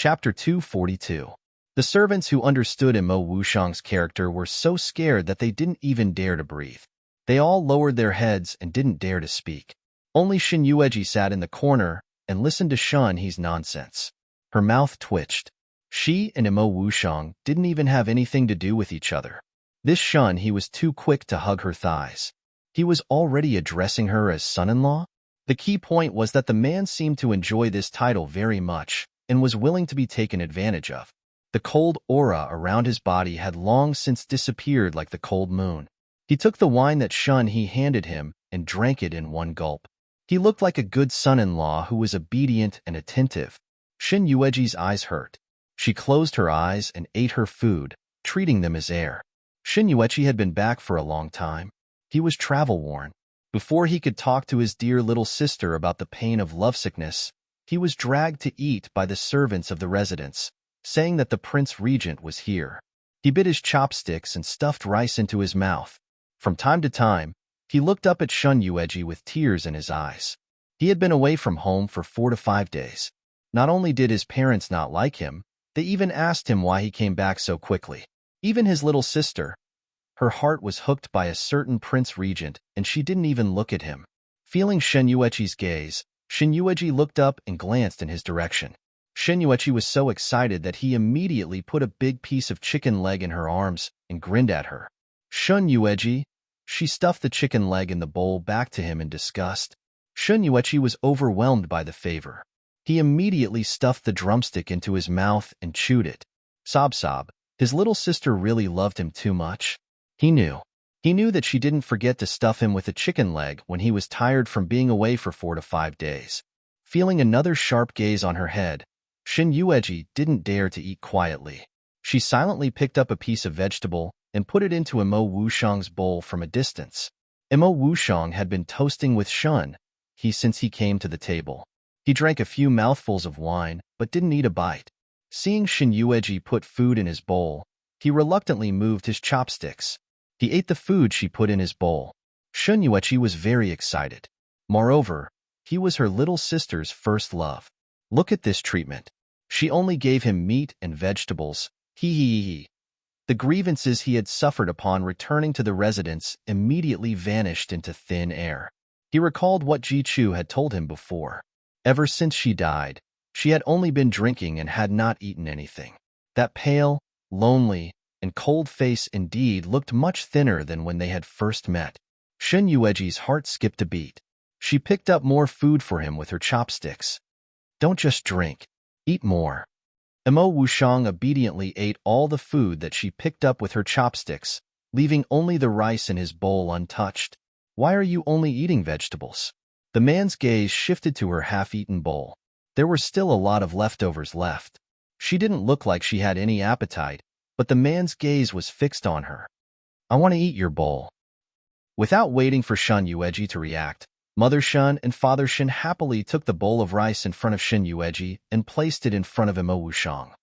Chapter 242. The servants who understood Imo Wushang's character were so scared that they didn't even dare to breathe. They all lowered their heads and didn't dare to speak. Only Xin Yueji sat in the corner and listened to Shun He's nonsense. Her mouth twitched. She and Imo Wushang didn't even have anything to do with each other. This Shun He was too quick to hug her thighs. He was already addressing her as son-in-law? The key point was that the man seemed to enjoy this title very much and was willing to be taken advantage of. The cold aura around his body had long since disappeared like the cold moon. He took the wine that Shun He handed him and drank it in one gulp. He looked like a good son-in-law who was obedient and attentive. Xin Yueji's eyes hurt. She closed her eyes and ate her food, treating them as air. Xin Yueji had been back for a long time. He was travel-worn. Before he could talk to his dear little sister about the pain of lovesickness, he was dragged to eat by the servants of the residence, saying that the Prince Regent was here. He bit his chopsticks and stuffed rice into his mouth. From time to time, he looked up at Shun Yueji with tears in his eyes. He had been away from home for 4 to 5 days. Not only did his parents not like him, they even asked him why he came back so quickly. Even his little sister. Her heart was hooked by a certain Prince Regent, and she didn't even look at him. Feeling Xin Yueji's gaze, Xin Yueji looked up and glanced in his direction. Xin Yueji was so excited that he immediately put a big piece of chicken leg in her arms and grinned at her. Shun Yueji. She stuffed the chicken leg in the bowl back to him in disgust. Shun Yueji was overwhelmed by the favor. He immediately stuffed the drumstick into his mouth and chewed it. Sob sob. His little sister really loved him too much. He knew. He knew that she didn't forget to stuff him with a chicken leg when he was tired from being away for 4 to 5 days. Feeling another sharp gaze on her head, Xin Yueji didn't dare to eat quietly. She silently picked up a piece of vegetable and put it into Imo Wushang's bowl from a distance. Imo Wushang had been toasting with Shun He since he came to the table. He drank a few mouthfuls of wine, but didn't eat a bite. Seeing Xin Yueji put food in his bowl, he reluctantly moved his chopsticks. He ate the food she put in his bowl. Shun Yueji was very excited. Moreover, he was her little sister's first love. Look at this treatment. She only gave him meat and vegetables. He. The grievances he had suffered upon returning to the residence immediately vanished into thin air. He recalled what Ji Chu had told him before. Ever since she died, she had only been drinking and had not eaten anything. That pale, lonely, and cold face indeed looked much thinner than when they had first met. Shun Yueji's heart skipped a beat. She picked up more food for him with her chopsticks. Don't just drink. Eat more. Imo Wushang obediently ate all the food that she picked up with her chopsticks, leaving only the rice in his bowl untouched. Why are you only eating vegetables? The man's gaze shifted to her half-eaten bowl. There were still a lot of leftovers left. She didn't look like she had any appetite, but the man's gaze was fixed on her. I want to eat your bowl. Without waiting for Shun Yueji to react, Mother Shun and Father Shin happily took the bowl of rice in front of Xin Yueji and placed it in front of Imo Wushang.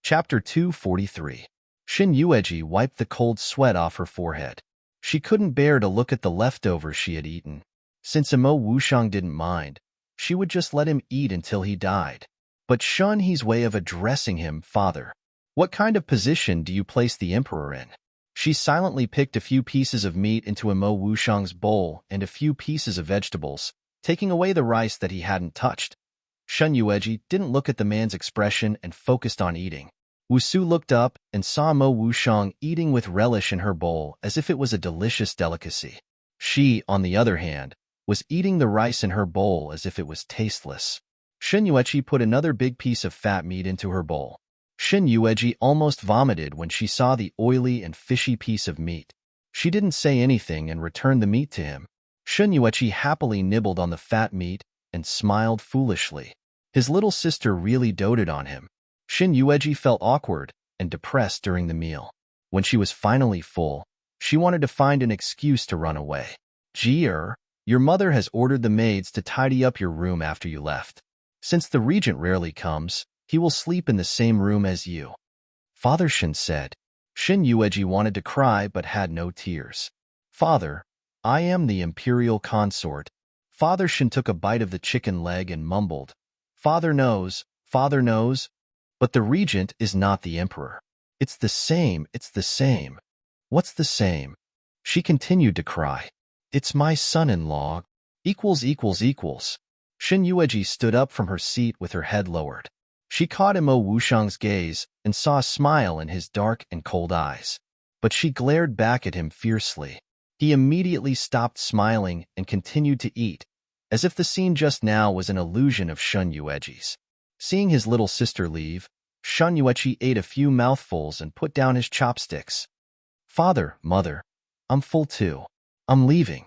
Chapter 243. Xin Yueji wiped the cold sweat off her forehead. She couldn't bear to look at the leftovers she had eaten. Since Imo Wushang didn't mind, she would just let him eat until he died. But Shun He's way of addressing him, Father. What kind of position do you place the Emperor in? She silently picked a few pieces of meat into Imo Wushang's bowl and a few pieces of vegetables, taking away the rice that he hadn't touched. Shun Yueji didn't look at the man's expression and focused on eating. Wusu looked up and saw Imo Wushang eating with relish in her bowl as if it was a delicious delicacy. She, on the other hand, was eating the rice in her bowl as if it was tasteless. Xin Yueji put another big piece of fat meat into her bowl. Xin Yueji almost vomited when she saw the oily and fishy piece of meat. She didn't say anything and returned the meat to him. Xin Yueji happily nibbled on the fat meat and smiled foolishly. His little sister really doted on him. Xin Yueji felt awkward and depressed during the meal. When she was finally full, she wanted to find an excuse to run away. Ji-er, your mother has ordered the maids to tidy up your room after you left. Since the regent rarely comes, he will sleep in the same room as you. Father Shin said. Xin Yueji wanted to cry but had no tears. Father, I am the imperial consort. Father Shin took a bite of the chicken leg and mumbled, Father knows, but the regent is not the emperor. It's the same. What's the same? She continued to cry. It's my son-in-law. Equals. Shin Yueji stood up from her seat with her head lowered. She caught Mo Wushang's gaze and saw a smile in his dark and cold eyes. But she glared back at him fiercely. He immediately stopped smiling and continued to eat, as if the scene just now was an illusion of Shun Yueji's. Seeing his little sister leave, Shun Yueji ate a few mouthfuls and put down his chopsticks. Father, mother, I'm full too. I'm leaving.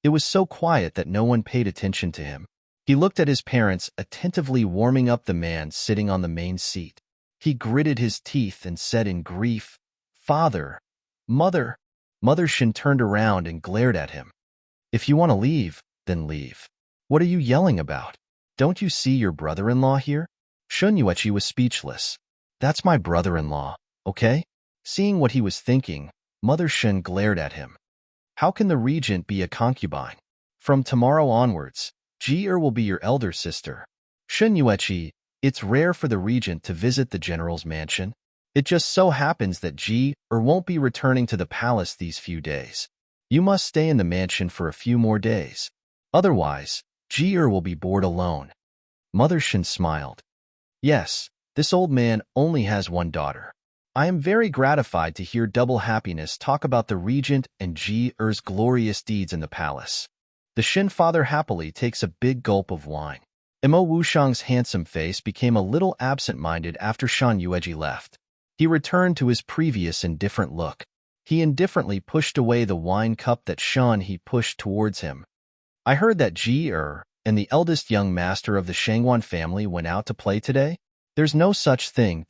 It was so quiet that no one paid attention to him. He looked at his parents, attentively warming up the man sitting on the main seat. He gritted his teeth and said in grief, Father, Mother. Mother Shin turned around and glared at him. If you want to leave, then leave. What are you yelling about? Don't you see your brother-in-law here? Shun Yuechi was speechless. That's my brother-in-law, okay? Seeing what he was thinking, Mother Shin glared at him. How can the regent be a concubine? From tomorrow onwards, Ji-er will be your elder sister. Shun Yuechi, it's rare for the regent to visit the general's mansion. It just so happens that Ji-er won't be returning to the palace these few days. You must stay in the mansion for a few more days. Otherwise, Ji-er will be bored alone. Mother Shin smiled. Yes, this old man only has one daughter. I am very gratified to hear Double Happiness talk about the regent and Ji-er's glorious deeds in the palace. The Shin father happily takes a big gulp of wine. Mo Wushang's handsome face became a little absent-minded after Shan Yueji left. He returned to his previous indifferent look. He indifferently pushed away the wine cup that he pushed towards him. I heard that Ji-er and the eldest young master of the Shangwan family went out to play today. There's no such thing.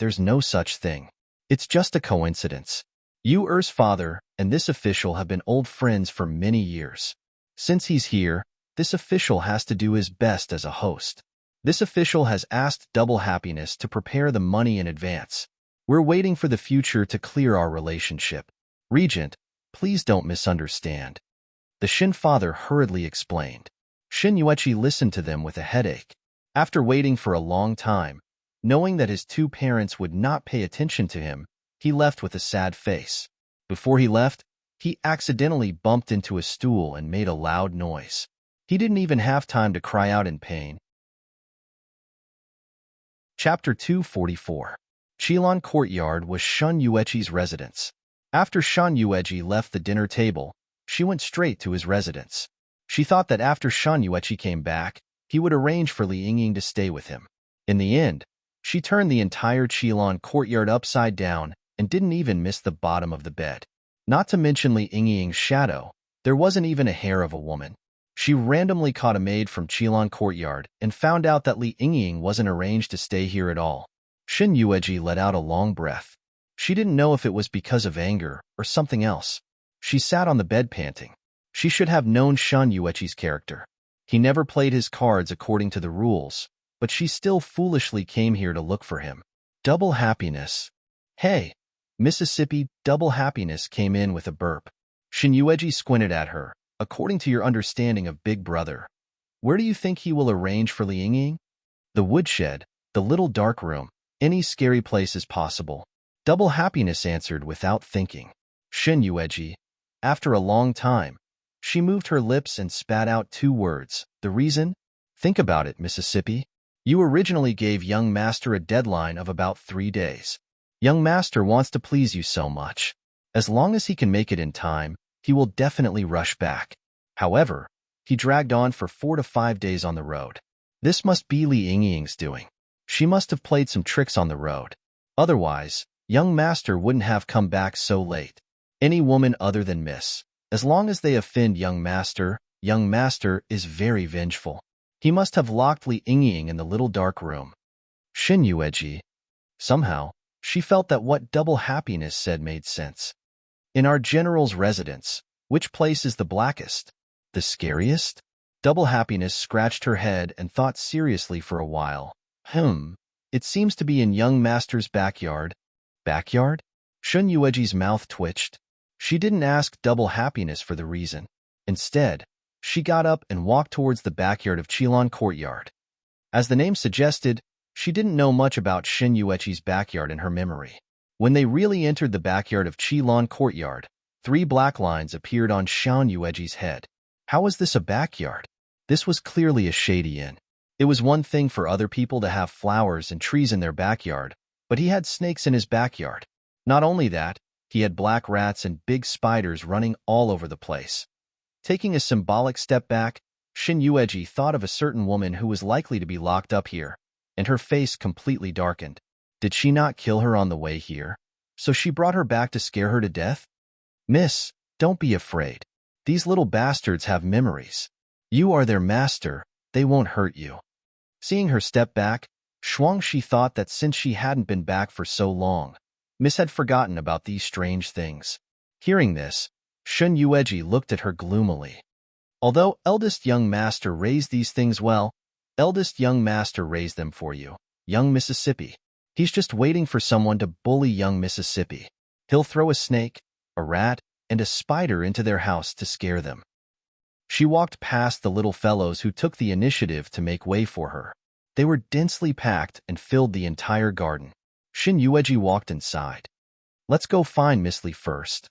It's just a coincidence. Yu-er's father and this official have been old friends for many years. Since he's here, this official has to do his best as a host. This official has asked Double Happiness to prepare the money in advance. We're waiting for the future to clear our relationship. Regent, please don't misunderstand. The Shin father hurriedly explained. Shin Yuechi listened to them with a headache. After waiting for a long time, knowing that his two parents would not pay attention to him, he left with a sad face. Before he left, he accidentally bumped into a stool and made a loud noise. He didn't even have time to cry out in pain. Chapter 244. Qilin Courtyard was Shun Yuechi's residence. After Shun Yuechi left the dinner table, she went straight to his residence. She thought that after Shun Yuechi came back, he would arrange for Li Yingying to stay with him. In the end, she turned the entire Qilin Courtyard upside down and didn't even miss the bottom of the bed. Not to mention Li Yingying's shadow, there wasn't even a hair of a woman. She randomly caught a maid from Qilin Courtyard and found out that Li Yingying wasn't arranged to stay here at all. Shin Yueji let out a long breath. She didn't know if it was because of anger or something else. She sat on the bed panting. She should have known Shun Yuechi's character. He never played his cards according to the rules, but she still foolishly came here to look for him. Double Happiness. Hey, Mississippi. Double Happiness came in with a burp. Shin Yueji squinted at her. According to your understanding of Big Brother, where do you think he will arrange for Li Yingying? The woodshed, the little dark room, any scary place is possible. Double Happiness answered without thinking. Shin Yueji. After a long time, she moved her lips and spat out two words. The reason? Think about it, Mississippi. You originally gave young master a deadline of about 3 days. Young master wants to please you so much. As long as he can make it in time, he will definitely rush back. However, he dragged on for 4 to 5 days on the road. This must be Li Yingying's doing. She must have played some tricks on the road. Otherwise, young master wouldn't have come back so late. Any woman other than Miss. As long as they offend young master is very vengeful. He must have locked Li Yingying in the little dark room. Shin Yueji. Somehow, she felt that what Double Happiness said made sense. In our general's residence, which place is the blackest? The scariest? Double Happiness scratched her head and thought seriously for a while. It seems to be in young master's backyard. Backyard? Shun Yueji's mouth twitched. She didn't ask Double Happiness for the reason. Instead, she got up and walked towards the backyard of Qilin Courtyard. As the name suggested, she didn't know much about Shin Yuechi's backyard in her memory. When they really entered the backyard of Qilon Courtyard, 3 black lines appeared on Shan Yueji's head. How was this a backyard? This was clearly a shady inn. It was one thing for other people to have flowers and trees in their backyard, but he had snakes in his backyard. Not only that, he had black rats and big spiders running all over the place. Taking a symbolic step back, Shin Yueji thought of a certain woman who was likely to be locked up here, and her face completely darkened. Did she not kill her on the way here? So she brought her back to scare her to death? Miss, don't be afraid. These little bastards have memories. You are their master, they won't hurt you. Seeing her step back, Shuangshi thought that since she hadn't been back for so long, Miss had forgotten about these strange things. Hearing this, Shin Yueji looked at her gloomily. Although eldest young master raised these things well, eldest young master raised them for you, young Mississippi. He's just waiting for someone to bully young Mississippi. He'll throw a snake, a rat, and a spider into their house to scare them. She walked past the little fellows who took the initiative to make way for her. They were densely packed and filled the entire garden. Shin Yueji walked inside. Let's go find Miss Li first.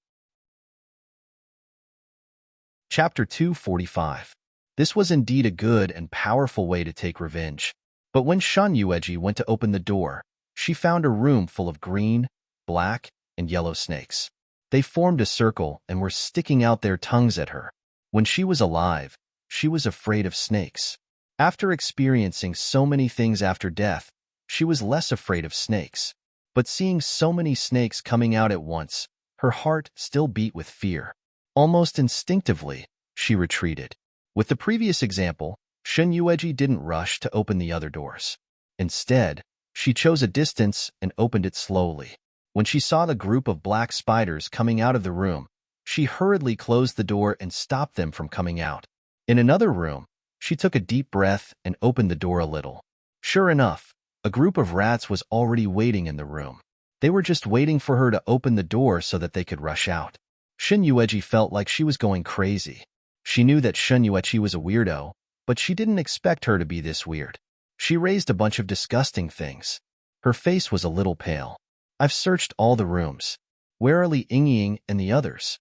Chapter 245. This was indeed a good and powerful way to take revenge. But when Shin Yueji went to open the door, she found a room full of green, black, and yellow snakes. They formed a circle and were sticking out their tongues at her. When she was alive, she was afraid of snakes. After experiencing so many things after death, she was less afraid of snakes. But seeing so many snakes coming out at once, her heart still beat with fear. Almost instinctively, she retreated. With the previous example, Shin Yueji didn't rush to open the other doors. Instead, she chose a distance and opened it slowly. When she saw the group of black spiders coming out of the room, she hurriedly closed the door and stopped them from coming out. In another room, she took a deep breath and opened the door a little. Sure enough, a group of rats was already waiting in the room. They were just waiting for her to open the door so that they could rush out. Shin Yueji felt like she was going crazy. She knew that Shin Yueji was a weirdo, but she didn't expect her to be this weird. She raised a bunch of disgusting things. Her face was a little pale. I've searched all the rooms. Where are Li Yingying and the others?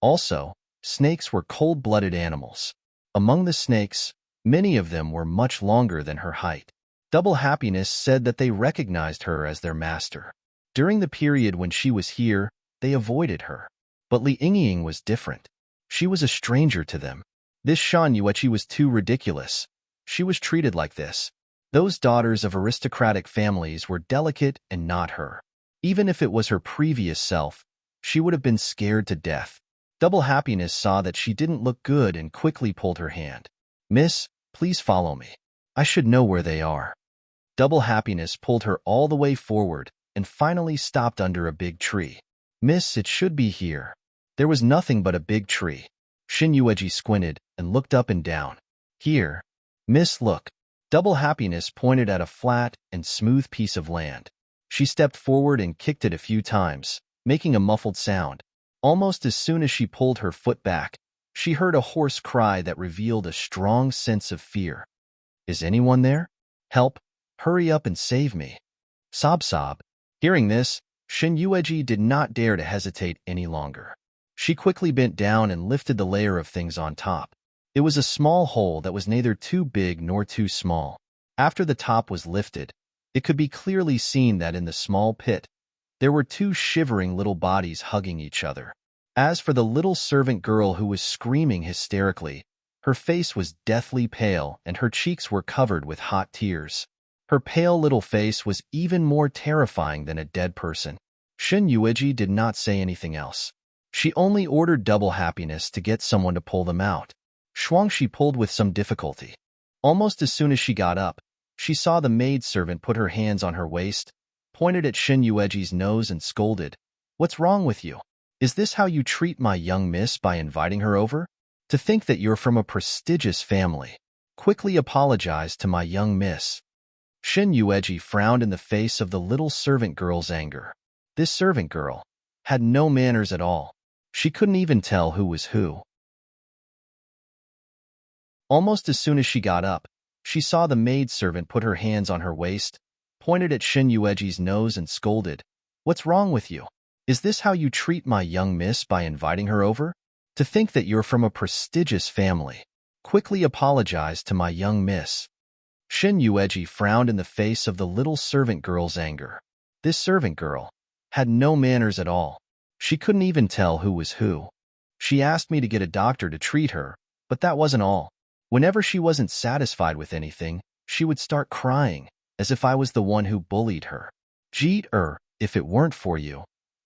Also, snakes were cold-blooded animals. Among the snakes, many of them were much longer than her height. Double Happiness said that they recognized her as their master. During the period when she was here, they avoided her. But Li Yingying was different. She was a stranger to them. This Shan Yuechi was too ridiculous. She was treated like this. Those daughters of aristocratic families were delicate and not her. Even if it was her previous self, she would have been scared to death. Double Happiness saw that she didn't look good and quickly pulled her hand. Miss, please follow me. I should know where they are. Double Happiness pulled her all the way forward and finally stopped under a big tree. Miss, it should be here. There was nothing but a big tree. Shin Yueji squinted and looked up and down. Here. Miss, look. Double Happiness pointed at a flat and smooth piece of land. She stepped forward and kicked it a few times, making a muffled sound. Almost as soon as she pulled her foot back, she heard a hoarse cry that revealed a strong sense of fear. Is anyone there? Help! Hurry up and save me. Sob sob. Hearing this, Shin Yueji did not dare to hesitate any longer. She quickly bent down and lifted the layer of things on top. It was a small hole that was neither too big nor too small. After the top was lifted, it could be clearly seen that in the small pit, there were 2 shivering little bodies hugging each other. As for the little servant girl who was screaming hysterically, her face was deathly pale and her cheeks were covered with hot tears. Her pale little face was even more terrifying than a dead person. Shin Yueji did not say anything else. She only ordered Double Happiness to get someone to pull them out. Shuangshi pulled with some difficulty. Almost as soon as she got up, she saw the maidservant put her hands on her waist, pointed at Shin Yueji's nose and scolded, "What's wrong with you? Is this how you treat my young miss by inviting her over? To think that you're from a prestigious family. Quickly apologize to my young miss." Shin Yueji frowned in the face of the little servant girl's anger. This servant girl had no manners at all. She couldn't even tell who was who. Almost as soon as she got up, She saw the maidservant put her hands on her waist, pointed at Shin Yueji's nose and scolded, "What's wrong with you? Is this how you treat my young miss by inviting her over? To think that you're from a prestigious family. Quickly apologize to my young miss." Shin Yueji frowned in the face of the little servant girl's anger. This servant girl had no manners at all. She couldn't even tell who was who. She asked me to get a doctor to treat her, but that wasn't all. Whenever she wasn't satisfied with anything, she would start crying, as if I was the one who bullied her. If it weren't for you,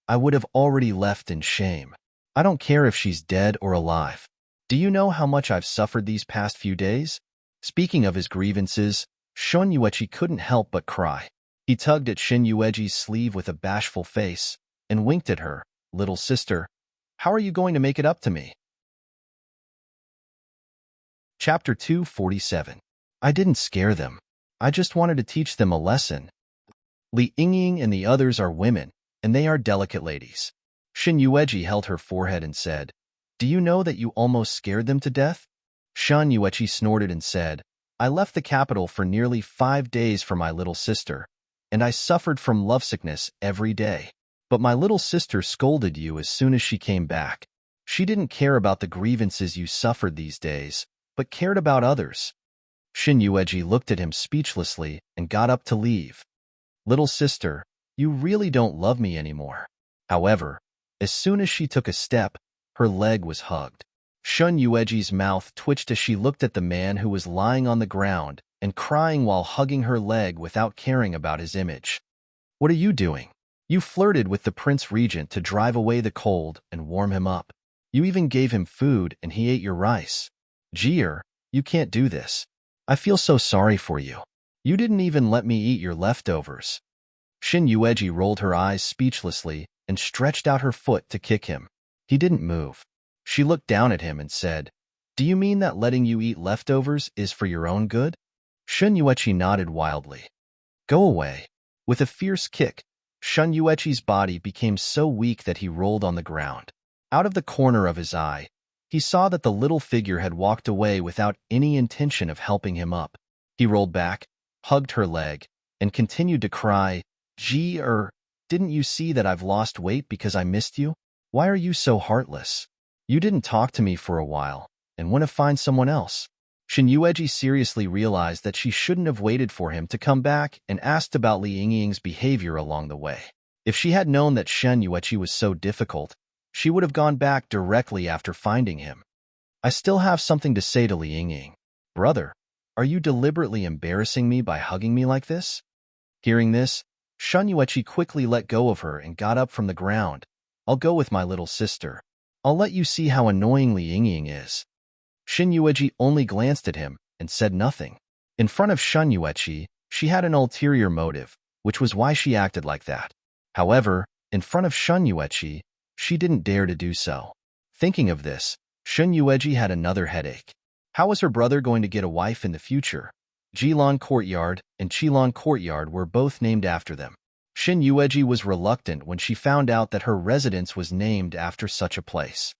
I would have already left in shame. I don't care if she's dead or alive. Do you know how much I've suffered these past few days? Speaking of his grievances, Shin Yueji couldn't help but cry. He tugged at Shin Yueji's sleeve with a bashful face and winked at her. "Little sister, how are you going to make it up to me?" Chapter 247. I didn't scare them. I just wanted to teach them a lesson. Li Yingying and the others are women, and they are delicate ladies. Shin Yueji held her forehead and said, "Do you know that you almost scared them to death?" Shin Yueji snorted and said, "I left the capital for nearly 5 days for my little sister, and I suffered from lovesickness every day. But my little sister scolded you as soon as she came back. She didn't care about the grievances you suffered these days, but cared about others." Shin Yueji looked at him speechlessly and got up to leave. "Little sister, you really don't love me anymore." However, as soon as she took a step, her leg was hugged. Shin Yueji's mouth twitched as she looked at the man who was lying on the ground and crying while hugging her leg without caring about his image. "What are you doing? You flirted with the Prince Regent to drive away the cold and warm him up. You even gave him food and he ate your rice. Jeer, you can't do this. I feel so sorry for you. You didn't even let me eat your leftovers." Shin Yueji rolled her eyes speechlessly and stretched out her foot to kick him. He didn't move. She looked down at him and said, "Do you mean that letting you eat leftovers is for your own good?" Shin Yueji nodded wildly. "Go away." With a fierce kick, Shin Yueji's body became so weak that he rolled on the ground. Out of the corner of his eye, he saw that the little figure had walked away without any intention of helping him up. He rolled back, hugged her leg, and continued to cry, Didn't you see that I've lost weight because I missed you? Why are you so heartless? You didn't talk to me for a while, and want to find someone else." Shin Yueji seriously realized that she shouldn't have waited for him to come back and asked about Li Yingying's behavior along the way. If she had known that Shin Yueji was so difficult, she would have gone back directly after finding him. "I still have something to say to Li Yingying. Brother, are you deliberately embarrassing me by hugging me like this?" Hearing this, Shin Yueji quickly let go of her and got up from the ground. "I'll go with my little sister. I'll let you see how annoying Li Yingying is." Shin Yueji only glanced at him and said nothing. In front of Shin Yueji, she had an ulterior motive, which was why she acted like that. However, in front of Shin Yueji, she didn't dare to do so. Thinking of this, Shin Yueji had another headache. How was her brother going to get a wife in the future? Jilan Courtyard and Qilan Courtyard were both named after them. Shin Yueji was reluctant when she found out that her residence was named after such a place.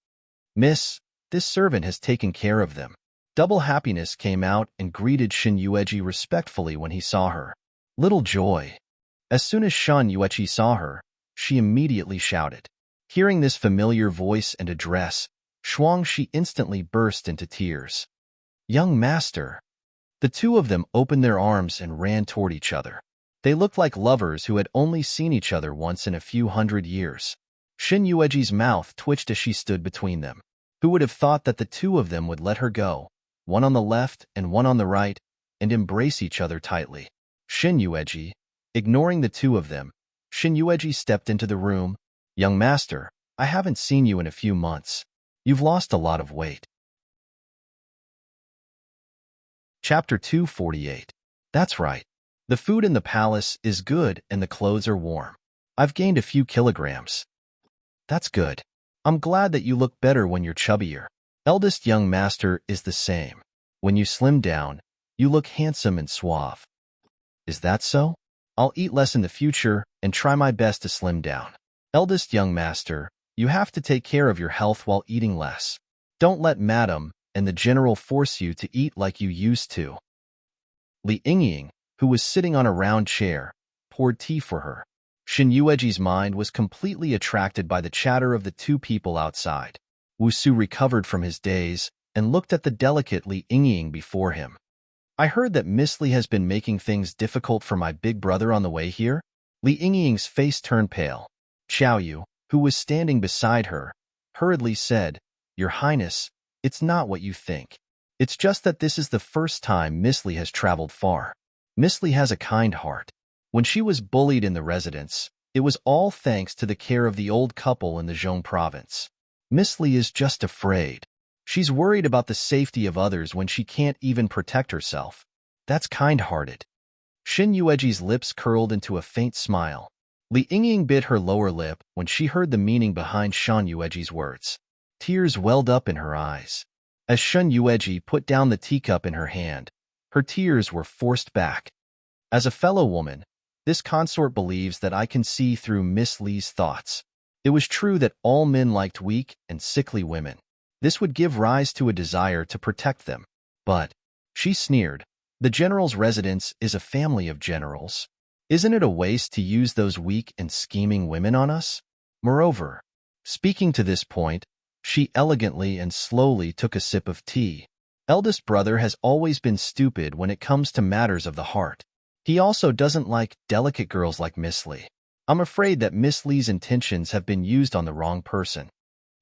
"Miss, this servant has taken care of them." Double Happiness came out and greeted Shin Yueji respectfully when he saw her. "Little Joy." As soon as Shin Yueji saw her, she immediately shouted. Hearing this familiar voice and address, she instantly burst into tears. "Young master." The two of them opened their arms and ran toward each other. They looked like lovers who had only seen each other once in a few hundred years. Shin Yueji's mouth twitched as she stood between them. Who would have thought that the two of them would let her go, one on the left and one on the right, and embrace each other tightly? Shin Yueji, ignoring the two of them, Shin Yueji stepped into the room. "Young master, I haven't seen you in a few months. You've lost a lot of weight." Chapter 248. That's right. The food in the palace is good and the clothes are warm. I've gained a few kilograms. That's good. I'm glad that you look better when you're chubbier. Eldest young master is the same. When you slim down, you look handsome and suave. Is that so? I'll eat less in the future and try my best to slim down. Eldest young master, you have to take care of your health while eating less. Don't let Madam and the general force you to eat like you used to. Li Yingying, who was sitting on a round chair, poured tea for her. Shin Yueji's mind was completely attracted by the chatter of the two people outside. Wusu recovered from his daze and looked at the delicate Li Yingying before him. I heard that Miss Li has been making things difficult for my big brother on the way here. Li Yingying's face turned pale. Xiao Yu, who was standing beside her, hurriedly said, "Your Highness, it's not what you think. It's just that this is the first time Miss Li has traveled far. Miss Li has a kind heart. When she was bullied in the residence, it was all thanks to the care of the old couple in the Zhong province. Miss Li is just afraid. She's worried about the safety of others when she can't even protect herself. That's kind-hearted." Shin Yueji's lips curled into a faint smile. Li Yingying bit her lower lip when she heard the meaning behind Shin Yueji's words. Tears welled up in her eyes. As Shin Yueji put down the teacup in her hand, her tears were forced back. As a fellow woman, this consort believes that I can see through Miss Li's thoughts. It was true that all men liked weak and sickly women. This would give rise to a desire to protect them. But, she sneered, the general's residence is a family of generals. Isn't it a waste to use those weak and scheming women on us? Moreover, speaking to this point, she elegantly and slowly took a sip of tea. Eldest brother has always been stupid when it comes to matters of the heart. He also doesn't like delicate girls like Miss Li. I'm afraid that Miss Li's intentions have been used on the wrong person.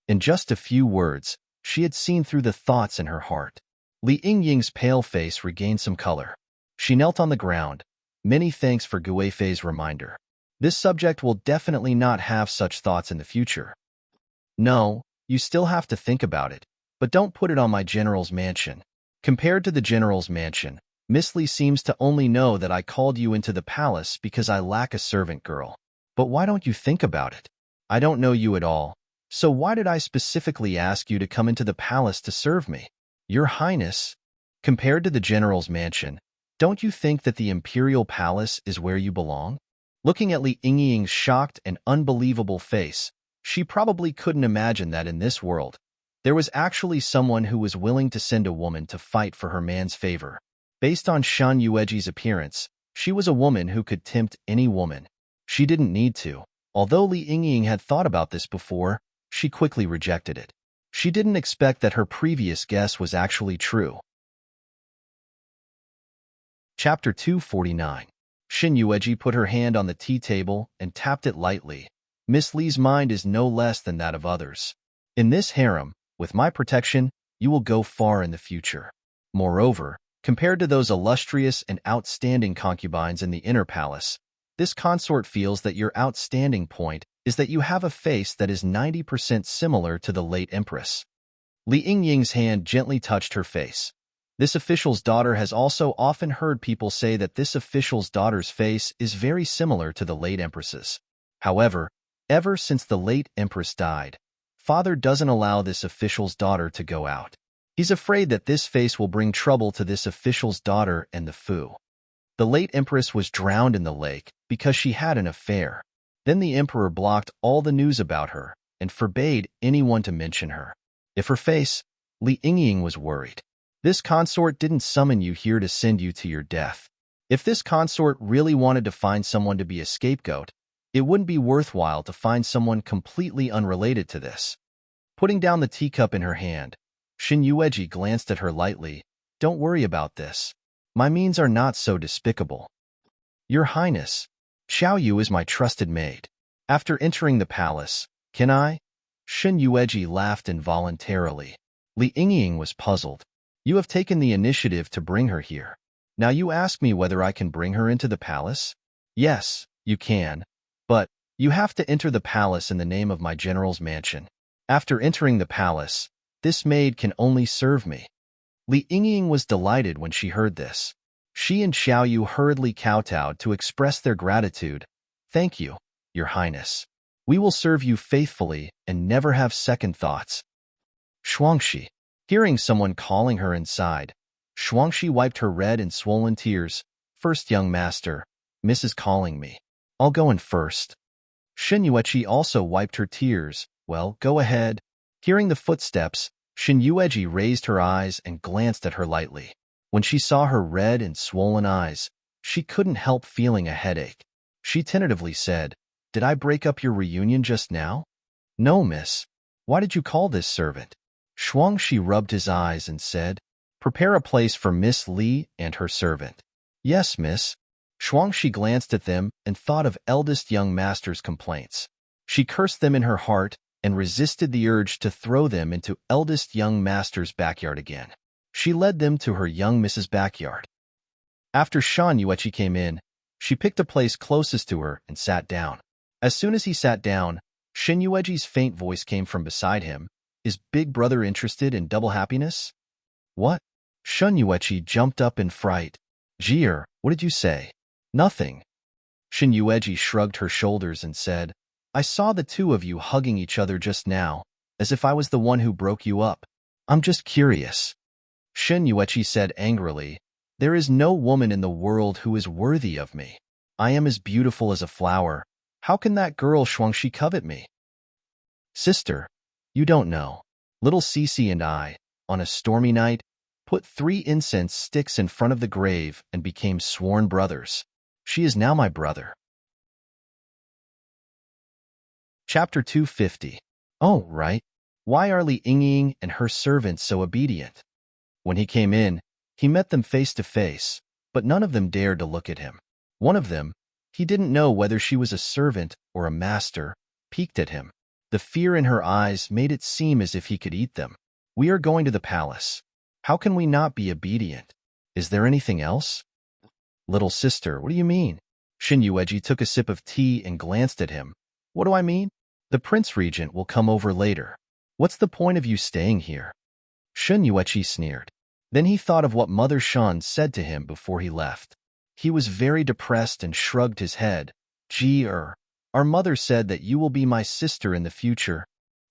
In just a few words, she had seen through the thoughts in her heart. Li Yingying's pale face regained some color. She knelt on the ground. Many thanks for Guifei's reminder. This subject will definitely not have such thoughts in the future. No, you still have to think about it, but don't put it on my general's mansion. Compared to the general's mansion, Miss Li seems to only know that I called you into the palace because I lack a servant girl. But why don't you think about it? I don't know you at all. So why did I specifically ask you to come into the palace to serve me? Your Highness, compared to the general's mansion, don't you think that the imperial palace is where you belong? Looking at Li Yingying's shocked and unbelievable face, she probably couldn't imagine that in this world, there was actually someone who was willing to send a woman to fight for her man's favor. Based on Shin Yueji's appearance, she was a woman who could tempt any woman. She didn't need to. Although Li Yingying had thought about this before, she quickly rejected it. She didn't expect that her previous guess was actually true. Chapter 249. Shin Yueji put her hand on the tea table and tapped it lightly. Miss Li's mind is no less than that of others. In this harem, with my protection, you will go far in the future. Moreover, compared to those illustrious and outstanding concubines in the inner palace, this consort feels that your outstanding point is that you have a face that is 90% similar to the late empress. Li Yingying's hand gently touched her face. This official's daughter has also often heard people say that this official's daughter's face is very similar to the late empress's. However, ever since the late empress died, father doesn't allow this official's daughter to go out. He's afraid that this face will bring trouble to this official's daughter and the Fu. The late empress was drowned in the lake because she had an affair. Then the emperor blocked all the news about her and forbade anyone to mention her. If her face, Li Yingying was worried. This consort didn't summon you here to send you to your death. If this consort really wanted to find someone to be a scapegoat, it wouldn't be worthwhile to find someone completely unrelated to this. Putting down the teacup in her hand, Shin Yueji glanced at her lightly. Don't worry about this. My means are not so despicable. Your Highness, Xiao Yu is my trusted maid. After entering the palace, can I? Shin Yueji laughed involuntarily. Li Yingying was puzzled. You have taken the initiative to bring her here. Now you ask me whether I can bring her into the palace? Yes, you can. But, you have to enter the palace in the name of my general's mansion. After entering the palace, this maid can only serve me. Li Yingying was delighted when she heard this. She and Xiao Yu hurriedly kowtowed to express their gratitude. Thank you, Your Highness. We will serve you faithfully and never have second thoughts. Shuangxi. Hearing someone calling her inside, Shuangxi wiped her red and swollen tears. First, young master, Mrs. calling me. I'll go in first. Shin Yueji also wiped her tears. Well, go ahead. Hearing the footsteps, Shin Yueji raised her eyes and glanced at her lightly. When she saw her red and swollen eyes, she couldn't help feeling a headache. She tentatively said, "Did I break up your reunion just now?" "No, miss. Why did you call this servant?" She rubbed his eyes and said, "Prepare a place for Miss Li and her servant." "Yes, miss." She glanced at them and thought of eldest young master's complaints. She cursed them in her heart and resisted the urge to throw them into eldest young master's backyard again. She led them to her young Mrs. backyard. After Shan Yuechi came in, she picked a place closest to her and sat down. As soon as he sat down, Shin Yueji's faint voice came from beside him. "Is Big Brother interested in double happiness?" "What?" Shun Yuechi jumped up in fright. "Jier, what did you say?" "Nothing." Shin Yueji shrugged her shoulders and said, "I saw the two of you hugging each other just now, as if I was the one who broke you up. I'm just curious." Shin Yuechi said angrily, "There is no woman in the world who is worthy of me. I am as beautiful as a flower. How can that girl Shuangshi covet me?" "Sister, you don't know. Little Cece and I, on a stormy night, put 3 incense sticks in front of the grave and became sworn brothers. She is now my brother." Chapter 250. Oh, right. Why are Li Yingying and her servants so obedient? When he came in, he met them face to face, but none of them dared to look at him. One of them, he didn't know whether she was a servant or a master, peeked at him. The fear in her eyes made it seem as if he could eat them. "We are going to the palace. How can we not be obedient? Is there anything else?" "Little sister, what do you mean?" Shin Yueji took a sip of tea and glanced at him. "What do I mean? The Prince Regent will come over later. What's the point of you staying here?" Shin Yuechi sneered. Then he thought of what Mother Shan said to him before he left. He was very depressed and shrugged his head. Our mother said that you will be my sister in the future."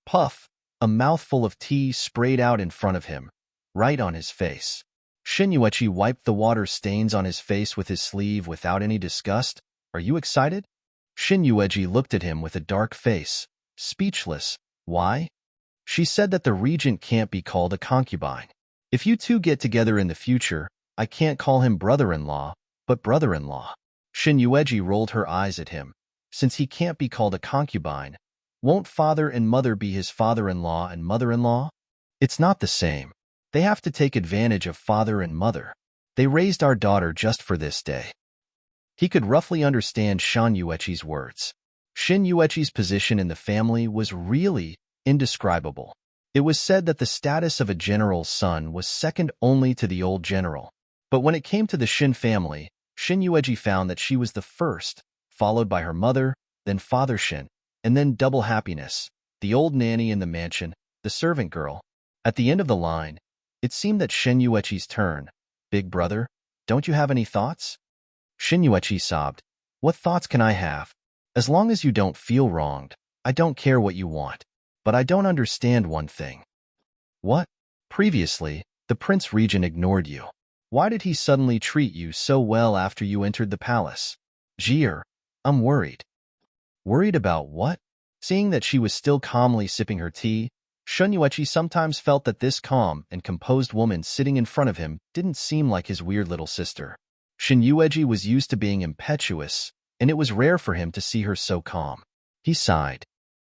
Puff! A mouthful of tea sprayed out in front of him, right on his face. Shin Yuechi wiped the water stains on his face with his sleeve without any disgust. "Are you excited?" Shin Yueji looked at him with a dark face, speechless. "Why?" "She said that the regent can't be called a concubine. If you two get together in the future, I can't call him brother-in-law, but brother-in-law." Shin Yueji rolled her eyes at him. "Since he can't be called a concubine, won't father and mother be his father-in-law and mother-in-law? It's not the same. They have to take advantage of father and mother. They raised our daughter just for this day." He could roughly understand Shan Yuechi's words. Shin Yuechi's position in the family was really indescribable. It was said that the status of a general's son was second only to the old general. But when it came to the Shin family, Shin Yueji found that she was the first, followed by her mother, then Father Shin, and then Double Happiness, the old nanny in the mansion, the servant girl. At the end of the line, it seemed that Shin Yuechi's turn. "Big brother, don't you have any thoughts?" Shin Yuechi sobbed. "What thoughts can I have? As long as you don't feel wronged, I don't care what you want. But I don't understand one thing." "What?" "Previously, the Prince Regent ignored you. Why did he suddenly treat you so well after you entered the palace?" "Jier, I'm worried." "Worried about what?" Seeing that she was still calmly sipping her tea, Shun Yuechi sometimes felt that this calm and composed woman sitting in front of him didn't seem like his weird little sister. Shin Yueji was used to being impetuous, and it was rare for him to see her so calm. He sighed.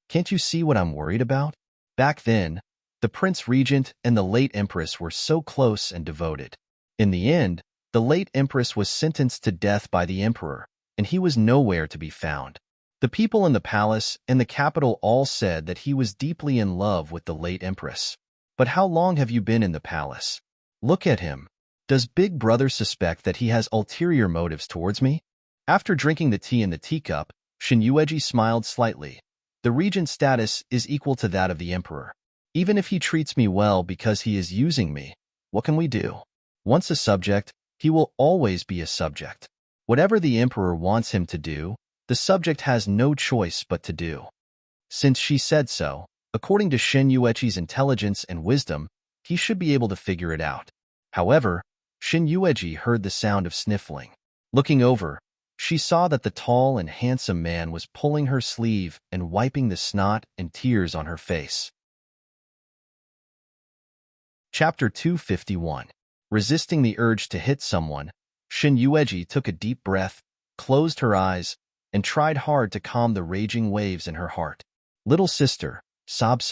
"Can't you see what I'm worried about? Back then, the Prince Regent and the late Empress were so close and devoted. In the end, the late Empress was sentenced to death by the Emperor, and he was nowhere to be found. The people in the palace and the capital all said that he was deeply in love with the late Empress. But how long have you been in the palace? Look at him. Does Big Brother suspect that he has ulterior motives towards me?" After drinking the tea in the teacup, Shin Yueji smiled slightly. "The regent's status is equal to that of the emperor. Even if he treats me well because he is using me, what can we do? Once a subject, he will always be a subject. Whatever the emperor wants him to do, the subject has no choice but to do." Since she said so, according to Shin Yuechi's intelligence and wisdom, he should be able to figure it out. However, Shin Yueji heard the sound of sniffling. Looking over, she saw that the tall and handsome man was pulling her sleeve and wiping the snot and tears on her face. Chapter 251. Resisting the urge to hit someone, Shin Yueji took a deep breath, closed her eyes, and tried hard to calm the raging waves in her heart. Little sister, sob,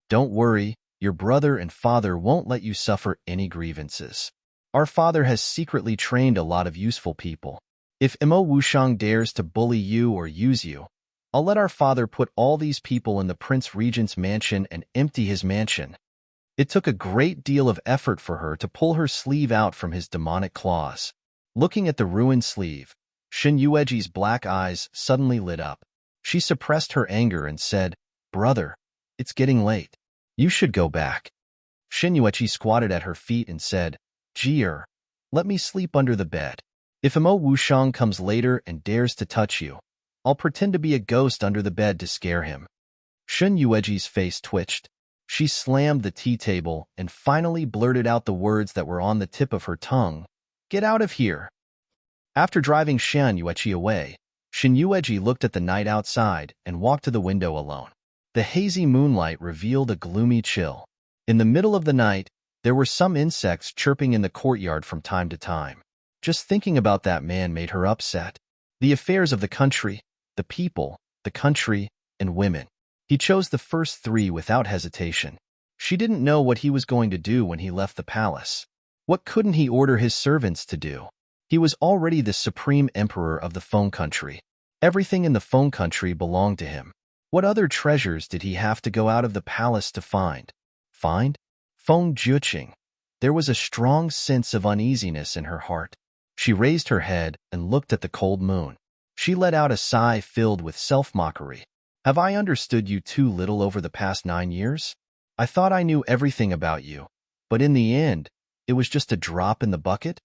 don't worry, your brother and father won't let you suffer any grievances. Our father has secretly trained a lot of useful people. If Imo Wushang dares to bully you or use you, I'll let our father put all these people in the Prince Regent's mansion and empty his mansion. It took a great deal of effort for her to pull her sleeve out from his demonic claws. Looking at the ruined sleeve, Shin Yueji's black eyes suddenly lit up. She suppressed her anger and said, "Brother, it's getting late. You should go back." Shin Yueji squatted at her feet and said, "Jier, let me sleep under the bed. If Imo Wushang comes later and dares to touch you, I'll pretend to be a ghost under the bed to scare him." Shin Yueji's face twitched. She slammed the tea table and finally blurted out the words that were on the tip of her tongue. "Get out of here." After driving Shin Yueji away, Shin Yueji looked at the night outside and walked to the window alone. The hazy moonlight revealed a gloomy chill. In the middle of the night, there were some insects chirping in the courtyard from time to time. Just thinking about that man made her upset. The affairs of the country, the people, the country, and women. He chose the first three without hesitation. She didn't know what he was going to do when he left the palace. What couldn't he order his servants to do? He was already the supreme emperor of the Feng country. Everything in the Feng country belonged to him. What other treasures did he have to go out of the palace to find? Find? Feng Juqing. There was a strong sense of uneasiness in her heart. She raised her head and looked at the cold moon. She let out a sigh filled with self-mockery. Have I understood you too little over the past 9 years? I thought I knew everything about you, but in the end, it was just a drop in the bucket?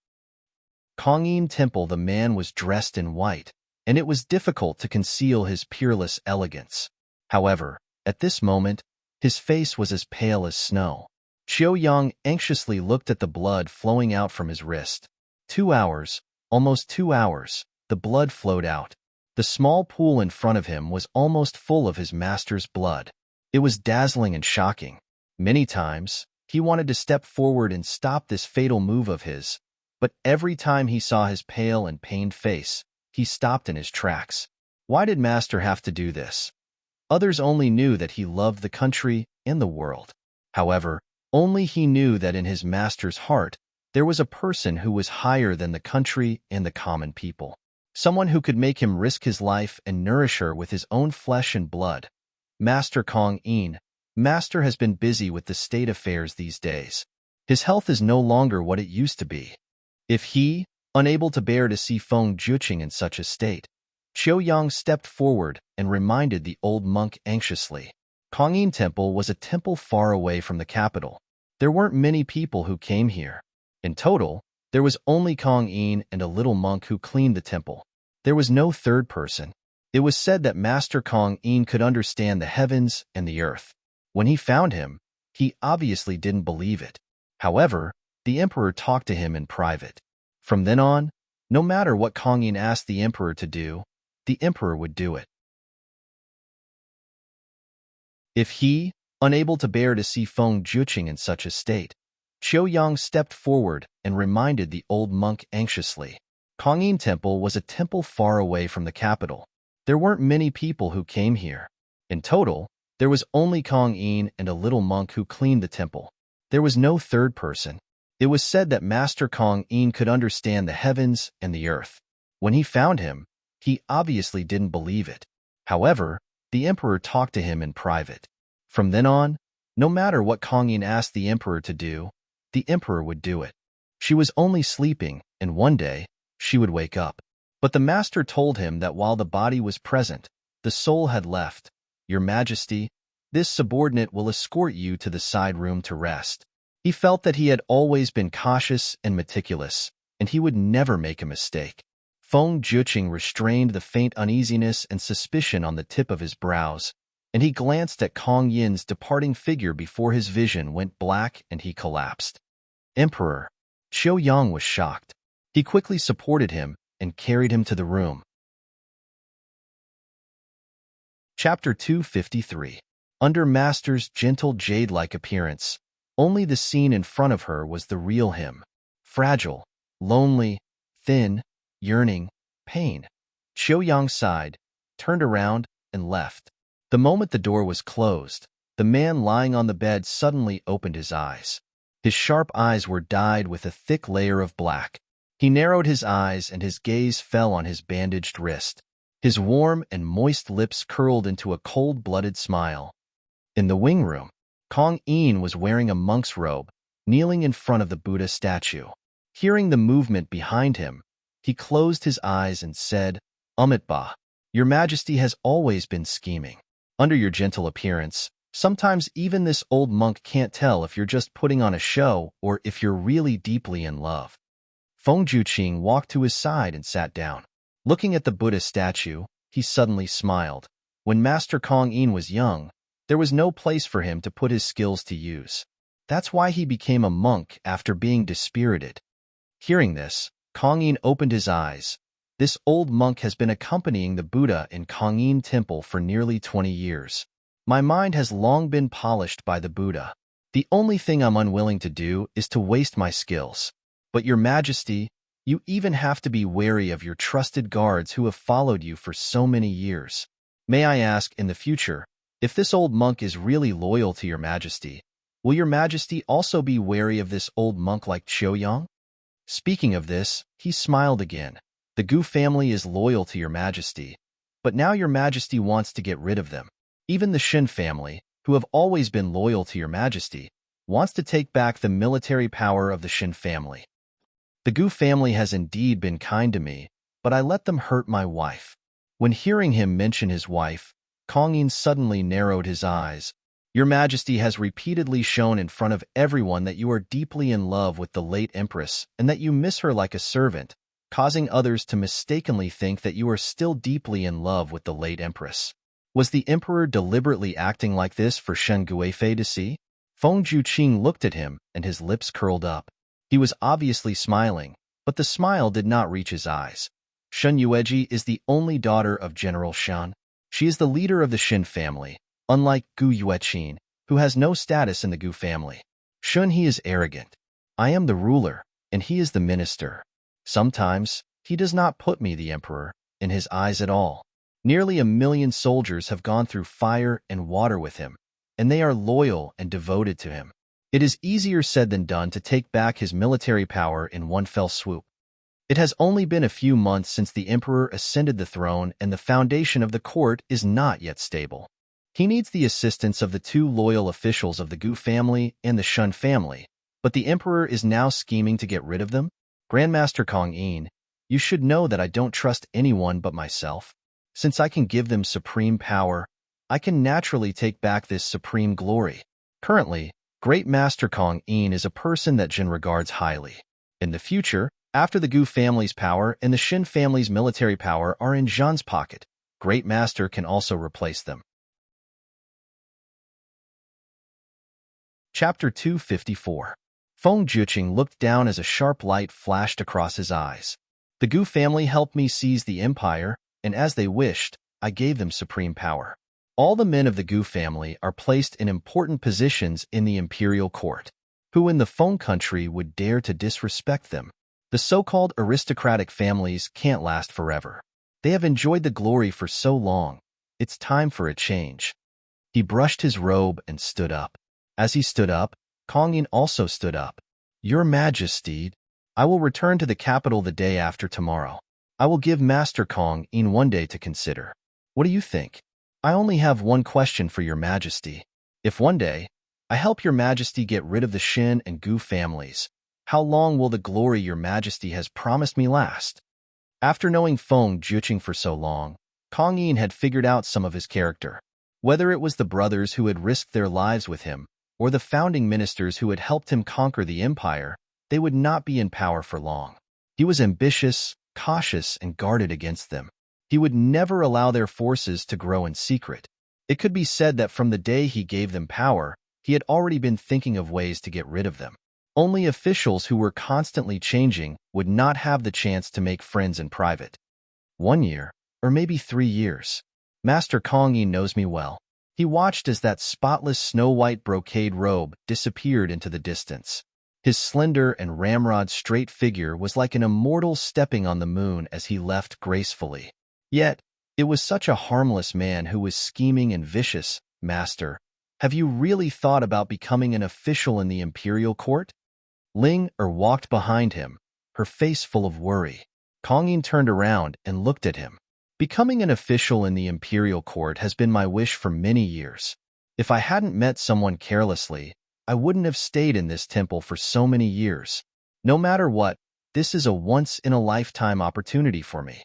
Kongyin Temple, the man was dressed in white, and it was difficult to conceal his peerless elegance. However, at this moment, his face was as pale as snow. Qiu Yang anxiously looked at the blood flowing out from his wrist. 2 hours, almost 2 hours, the blood flowed out. The small pool in front of him was almost full of his master's blood. It was dazzling and shocking. Many times, he wanted to step forward and stop this fatal move of his, but every time he saw his pale and pained face, he stopped in his tracks. Why did Master have to do this? Others only knew that he loved the country and the world. However, only he knew that in his master's heart, there was a person who was higher than the country and the common people. Someone who could make him risk his life and nourish her with his own flesh and blood. Master Kong Yin. Master has been busy with the state affairs these days. His health is no longer what it used to be. If he, unable to bear to see Feng Juqing in such a state, Qiu Yang stepped forward and reminded the old monk anxiously. Kongyin Temple was a temple far away from the capital. There weren't many people who came here. In total, there was only Kong Yin and a little monk who cleaned the temple. There was no third person. It was said that Master Kong Yin could understand the heavens and the earth. When he found him, he obviously didn't believe it. However, the emperor talked to him in private. From then on, no matter what Kong Yin asked the emperor to do, the emperor would do it. If he, unable to bear to see Feng Juqing in such a state, Qiu Yang stepped forward and reminded the old monk anxiously. Kongyin Temple was a temple far away from the capital. There weren't many people who came here. In total, there was only Kong Yin and a little monk who cleaned the temple. There was no third person. It was said that Master Kong Yin could understand the heavens and the earth. When he found him, he obviously didn't believe it. However, the emperor talked to him in private. From then on, no matter what Kong Yin asked the emperor to do, the emperor would do it. She was only sleeping, and one day, she would wake up. But the master told him that while the body was present, the soul had left. Your Majesty, this subordinate will escort you to the side room to rest. He felt that he had always been cautious and meticulous, and he would never make a mistake. Feng Juqing restrained the faint uneasiness and suspicion on the tip of his brows, and he glanced at Kong Yin's departing figure before his vision went black and he collapsed. Emperor. Qiu Yang was shocked. He quickly supported him and carried him to the room. Chapter 253. Under Master's gentle jade-like appearance, only the scene in front of her was the real him. fragile, lonely, thin, yearning, pain. Qiu sighed, turned around, and left. The moment the door was closed, the man lying on the bed suddenly opened his eyes. His sharp eyes were dyed with a thick layer of black. He narrowed his eyes and his gaze fell on his bandaged wrist. His warm and moist lips curled into a cold-blooded smile. In the wing room, Kong In was wearing a monk's robe, kneeling in front of the Buddha statue. Hearing the movement behind him, he closed his eyes and said, "Umitba, your Majesty has always been scheming. Under your gentle appearance, sometimes even this old monk can't tell if you're just putting on a show or if you're really deeply in love." Feng Juqing walked to his side and sat down. Looking at the Buddha statue, he suddenly smiled. When Master Kong In was young, there was no place for him to put his skills to use. That's why he became a monk after being dispirited. Hearing this, Kong In opened his eyes. This old monk has been accompanying the Buddha in Kong In Temple for nearly 20 years. My mind has long been polished by the Buddha. The only thing I'm unwilling to do is to waste my skills. But Your Majesty, you even have to be wary of your trusted guards who have followed you for so many years. May I ask, in the future, if this old monk is really loyal to Your Majesty, will Your Majesty also be wary of this old monk like Qiu? Speaking of this, he smiled again. The Gu family is loyal to Your Majesty, but now Your Majesty wants to get rid of them. Even the Shin family, who have always been loyal to Your Majesty, wants to take back the military power of the Shin family. The Gu family has indeed been kind to me, but I let them hurt my wife. When hearing him mention his wife, Kong In suddenly narrowed his eyes. Your Majesty has repeatedly shown in front of everyone that you are deeply in love with the late Empress and that you miss her like a servant, causing others to mistakenly think that you are still deeply in love with the late Empress. Was the Emperor deliberately acting like this for Shen Guifei to see? Feng Juqing looked at him and his lips curled up. He was obviously smiling, but the smile did not reach his eyes. Shen Yueji is the only daughter of General Shan. She is the leader of the Shin family, unlike Gu Yueqin, who has no status in the Gu family. Shun he is arrogant. I am the ruler, and he is the minister. Sometimes, he does not put me, the emperor, in his eyes at all. Nearly 1 million soldiers have gone through fire and water with him, and they are loyal and devoted to him. It is easier said than done to take back his military power in one fell swoop. It has only been a few months since the emperor ascended the throne and the foundation of the court is not yet stable. He needs the assistance of the 2 loyal officials of the Gu family and the Shun family, but the emperor is now scheming to get rid of them? Grandmaster Kong In, you should know that I don't trust anyone but myself. Since I can give them supreme power, I can naturally take back this supreme glory. Currently, Great Master Kong In is a person that Jin regards highly. In the future, after the Gu family's power and the Shin family's military power are in Zhan's pocket, Great Master can also replace them. Chapter 254. Feng Juqing looked down as a sharp light flashed across his eyes. The Gu family helped me seize the empire, and as they wished, I gave them supreme power. All the men of the Gu family are placed in important positions in the imperial court. Who in the Feng country would dare to disrespect them? The so-called aristocratic families can't last forever. They have enjoyed the glory for so long. It's time for a change. He brushed his robe and stood up. As he stood up, Kong In also stood up. Your Majesty, I will return to the capital the day after tomorrow. I will give Master Kong In 1 day to consider. What do you think? I only have one question for Your Majesty. If 1 day, I help Your Majesty get rid of the Shin and Gu families, how long will the glory Your Majesty has promised me last? After knowing Feng Juqing for so long, Kong In had figured out some of his character. Whether it was the brothers who had risked their lives with him, or the founding ministers who had helped him conquer the empire, they would not be in power for long. He was ambitious, cautious, and guarded against them. He would never allow their forces to grow in secret. It could be said that from the day he gave them power, he had already been thinking of ways to get rid of them. Only officials who were constantly changing would not have the chance to make friends in private. 1 year, or maybe 3 years. Master Kong In knows me well. He watched as that spotless snow-white brocade robe disappeared into the distance. His slender and ramrod-straight figure was like an immortal stepping on the moon as he left gracefully. Yet, it was such a harmless man who was scheming and vicious. Master, have you really thought about becoming an official in the imperial court? Ling walked behind him, her face full of worry. Kong Yin turned around and looked at him. Becoming an official in the imperial court has been my wish for many years. If I hadn't met someone carelessly, I wouldn't have stayed in this temple for so many years. No matter what, this is a once-in-a-lifetime opportunity for me.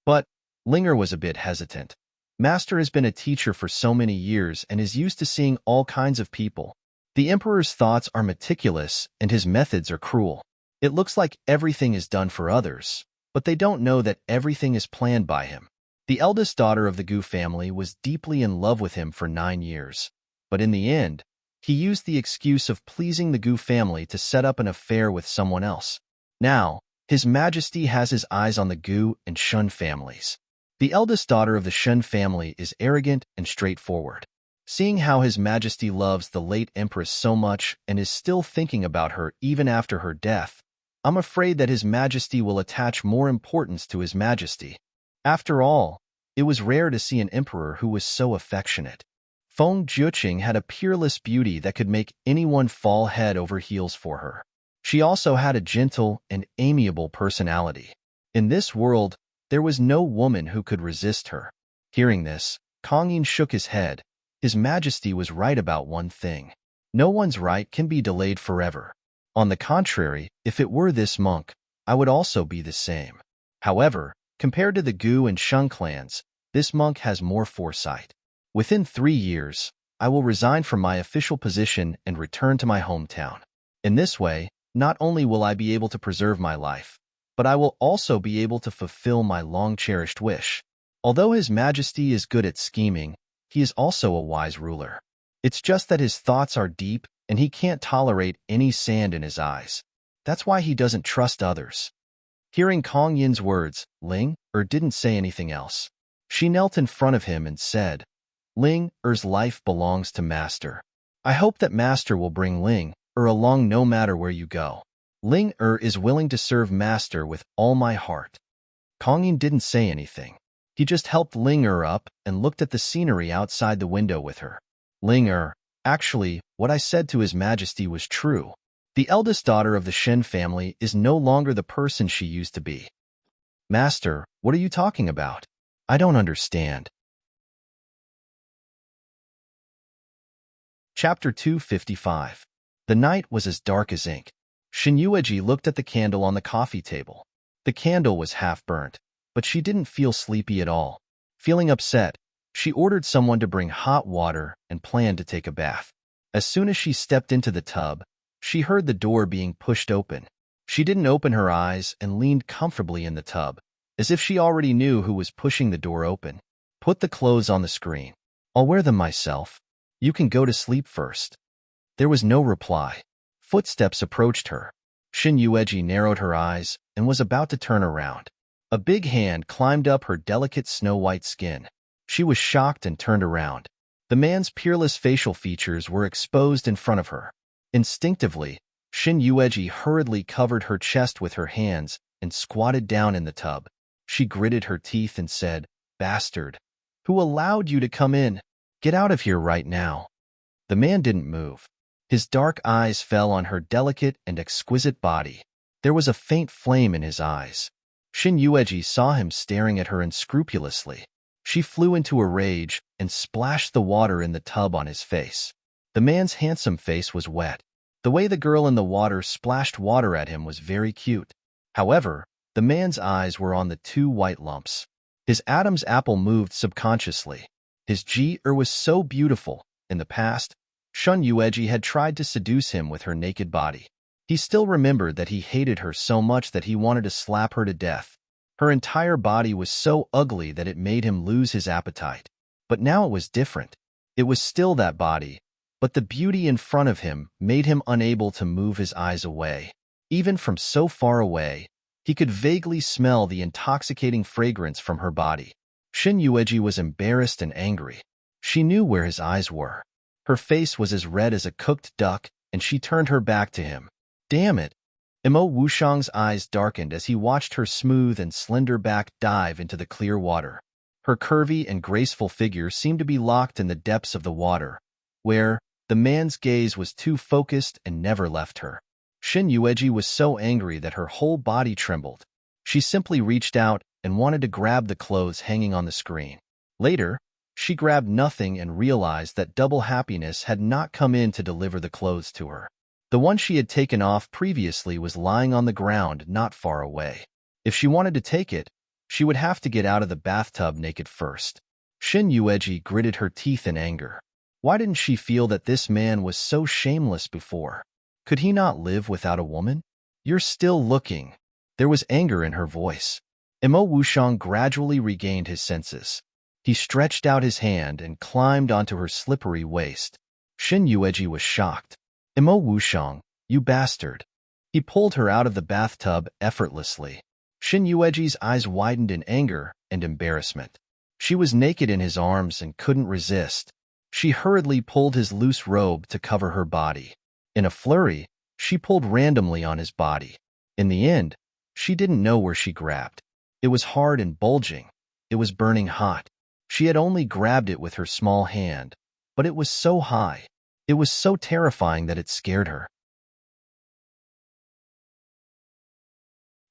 But Linger was a bit hesitant. Master has been a teacher for so many years and is used to seeing all kinds of people. The Emperor's thoughts are meticulous and his methods are cruel. It looks like everything is done for others, but they don't know that everything is planned by him. The eldest daughter of the Gu family was deeply in love with him for 9 years, but in the end, he used the excuse of pleasing the Gu family to set up an affair with someone else. Now, His Majesty has his eyes on the Gu and Shun families. The eldest daughter of the Shun family is arrogant and straightforward. Seeing how His Majesty loves the late Empress so much and is still thinking about her even after her death, I'm afraid that His Majesty will attach more importance to His Majesty. After all, it was rare to see an emperor who was so affectionate. Feng Jiuqing had a peerless beauty that could make anyone fall head over heels for her. She also had a gentle and amiable personality. In this world, there was no woman who could resist her. Hearing this, Kong Yin shook his head. His Majesty was right about one thing. No one's right can be delayed forever. On the contrary, if it were this monk, I would also be the same. However, compared to the Gu and Shun clans, this monk has more foresight. Within 3 years, I will resign from my official position and return to my hometown. In this way, not only will I be able to preserve my life, but I will also be able to fulfill my long-cherished wish. Although His Majesty is good at scheming, he is also a wise ruler. It's just that his thoughts are deep and he can't tolerate any sand in his eyes. That's why he doesn't trust others. Hearing Kong Yin's words, Ling didn't say anything else. She knelt in front of him and said, Ling life belongs to Master. I hope that Master will bring Ling along no matter where you go. Ling is willing to serve Master with all my heart. Kong Yin didn't say anything. He just helped Ling up and looked at the scenery outside the window with her. Ling actually, what I said to His Majesty was true. The eldest daughter of the Shen family is no longer the person she used to be. Master, what are you talking about? I don't understand. Chapter 255. The night was as dark as ink. Shin Yueji looked at the candle on the coffee table. The candle was half burnt, but she didn't feel sleepy at all. Feeling upset, she ordered someone to bring hot water and planned to take a bath. As soon as she stepped into the tub, she heard the door being pushed open. She didn't open her eyes and leaned comfortably in the tub, as if she already knew who was pushing the door open. Put the clothes on the screen. I'll wear them myself. You can go to sleep first. There was no reply. Footsteps approached her. Shin Yueji narrowed her eyes and was about to turn around. A big hand climbed up her delicate snow-white skin. She was shocked and turned around. The man's peerless facial features were exposed in front of her. Instinctively, Shin Yueji hurriedly covered her chest with her hands and squatted down in the tub. She gritted her teeth and said, Bastard! Who allowed you to come in? Get out of here right now. The man didn't move. His dark eyes fell on her delicate and exquisite body. There was a faint flame in his eyes. Shin Yueji saw him staring at her unscrupulously. She flew into a rage and splashed the water in the tub on his face. The man's handsome face was wet. The way the girl in the water splashed water at him was very cute. However, the man's eyes were on the 2 white lumps. His Adam's apple moved subconsciously. His was so beautiful. In the past, Shun Yueji had tried to seduce him with her naked body. He still remembered that he hated her so much that he wanted to slap her to death. Her entire body was so ugly that it made him lose his appetite. But now it was different. It was still that body, but the beauty in front of him made him unable to move his eyes away. Even from so far away, he could vaguely smell the intoxicating fragrance from her body. Shin Yueji was embarrassed and angry. She knew where his eyes were. Her face was as red as a cooked duck, and she turned her back to him. Damn it! Imo Wushang's eyes darkened as he watched her smooth and slender back dive into the clear water. Her curvy and graceful figure seemed to be locked in the depths of the water, where the man's gaze was too focused and never left her. Shin Yueji was so angry that her whole body trembled. She simply reached out and wanted to grab the clothes hanging on the screen. Later, she grabbed nothing and realized that double happiness had not come in to deliver the clothes to her. The one she had taken off previously was lying on the ground not far away. If she wanted to take it, she would have to get out of the bathtub naked first. Shin Yueji gritted her teeth in anger. Why didn't she feel that this man was so shameless before? Could he not live without a woman? You're still looking. There was anger in her voice. Imo Wushang gradually regained his senses. He stretched out his hand and climbed onto her slippery waist. Shin Yueji was shocked. Imo Wushang, you bastard. He pulled her out of the bathtub effortlessly. Shin Yueji's eyes widened in anger and embarrassment. She was naked in his arms and couldn't resist. She hurriedly pulled his loose robe to cover her body. In a flurry, she pulled randomly on his body. In the end, she didn't know where she grabbed. It was hard and bulging. It was burning hot. She had only grabbed it with her small hand, but it was so high. It was so terrifying that it scared her.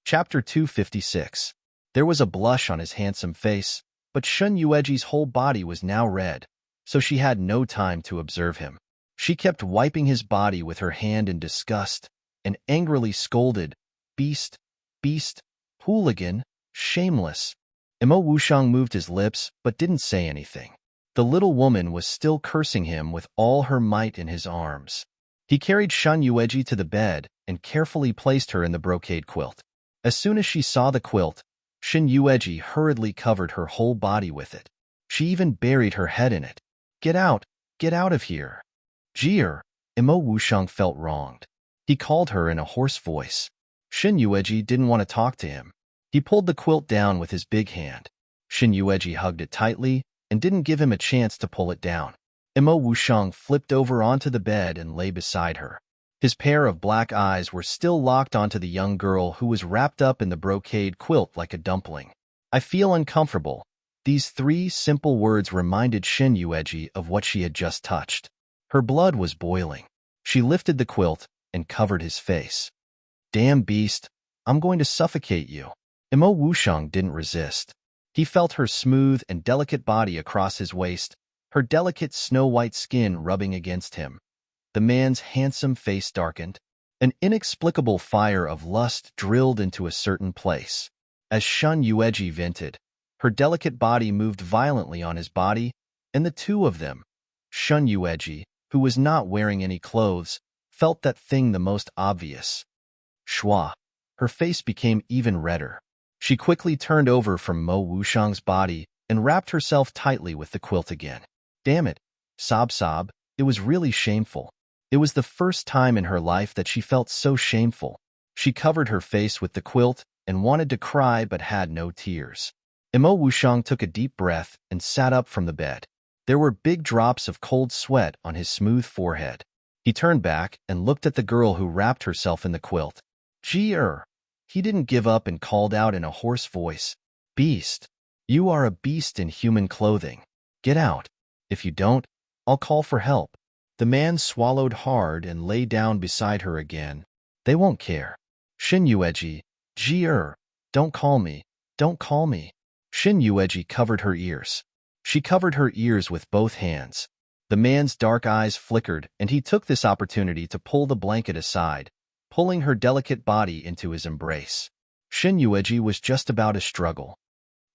Chapter 256. There was a blush on his handsome face, but Shin Yueji's whole body was now red, so she had no time to observe him. She kept wiping his body with her hand in disgust and angrily scolded, "Beast, beast, hooligan, shameless." Imo Wushang moved his lips but didn't say anything. The little woman was still cursing him with all her might in his arms. He carried Shin Yueji to the bed and carefully placed her in the brocade quilt. As soon as she saw the quilt, Shin Yueji hurriedly covered her whole body with it. She even buried her head in it. Get out of here. Jeer, Imo Wushang felt wronged. He called her in a hoarse voice. Shin Yueji didn't want to talk to him. He pulled the quilt down with his big hand. Shin Yueji hugged it tightly and didn't give him a chance to pull it down. Imo Wushang flipped over onto the bed and lay beside her. His pair of black eyes were still locked onto the young girl who was wrapped up in the brocade quilt like a dumpling. I feel uncomfortable. These 3 simple words reminded Shin Yueji of what she had just touched. Her blood was boiling. She lifted the quilt and covered his face. Damn beast, I'm going to suffocate you. Imo Wushang didn't resist. He felt her smooth and delicate body across his waist, her delicate snow-white skin rubbing against him. The man's handsome face darkened. An inexplicable fire of lust drilled into a certain place. As Shin Yueji vented, her delicate body moved violently on his body, and the two of them, Shin Yueji, who was not wearing any clothes, felt that thing the most obvious. Shwa. Her face became even redder. She quickly turned over from Mo Wushang's body and wrapped herself tightly with the quilt again. Damn it. Sob. It was really shameful. It was the first time in her life that she felt so shameful. She covered her face with the quilt and wanted to cry but had no tears. Imo Wushang took a deep breath and sat up from the bed. There were big drops of cold sweat on his smooth forehead. He turned back and looked at the girl who wrapped herself in the quilt. Jeer. He didn't give up and called out in a hoarse voice, Beast, you are a beast in human clothing. Get out. If you don't, I'll call for help. The man swallowed hard and lay down beside her again. They won't care. Shin Yueji, Jeer, don't call me. Shin Yueji covered her ears. She covered her ears with both hands. The man's dark eyes flickered, and he took this opportunity to pull the blanket aside, pulling her delicate body into his embrace. Shin Yueji was just about to struggle.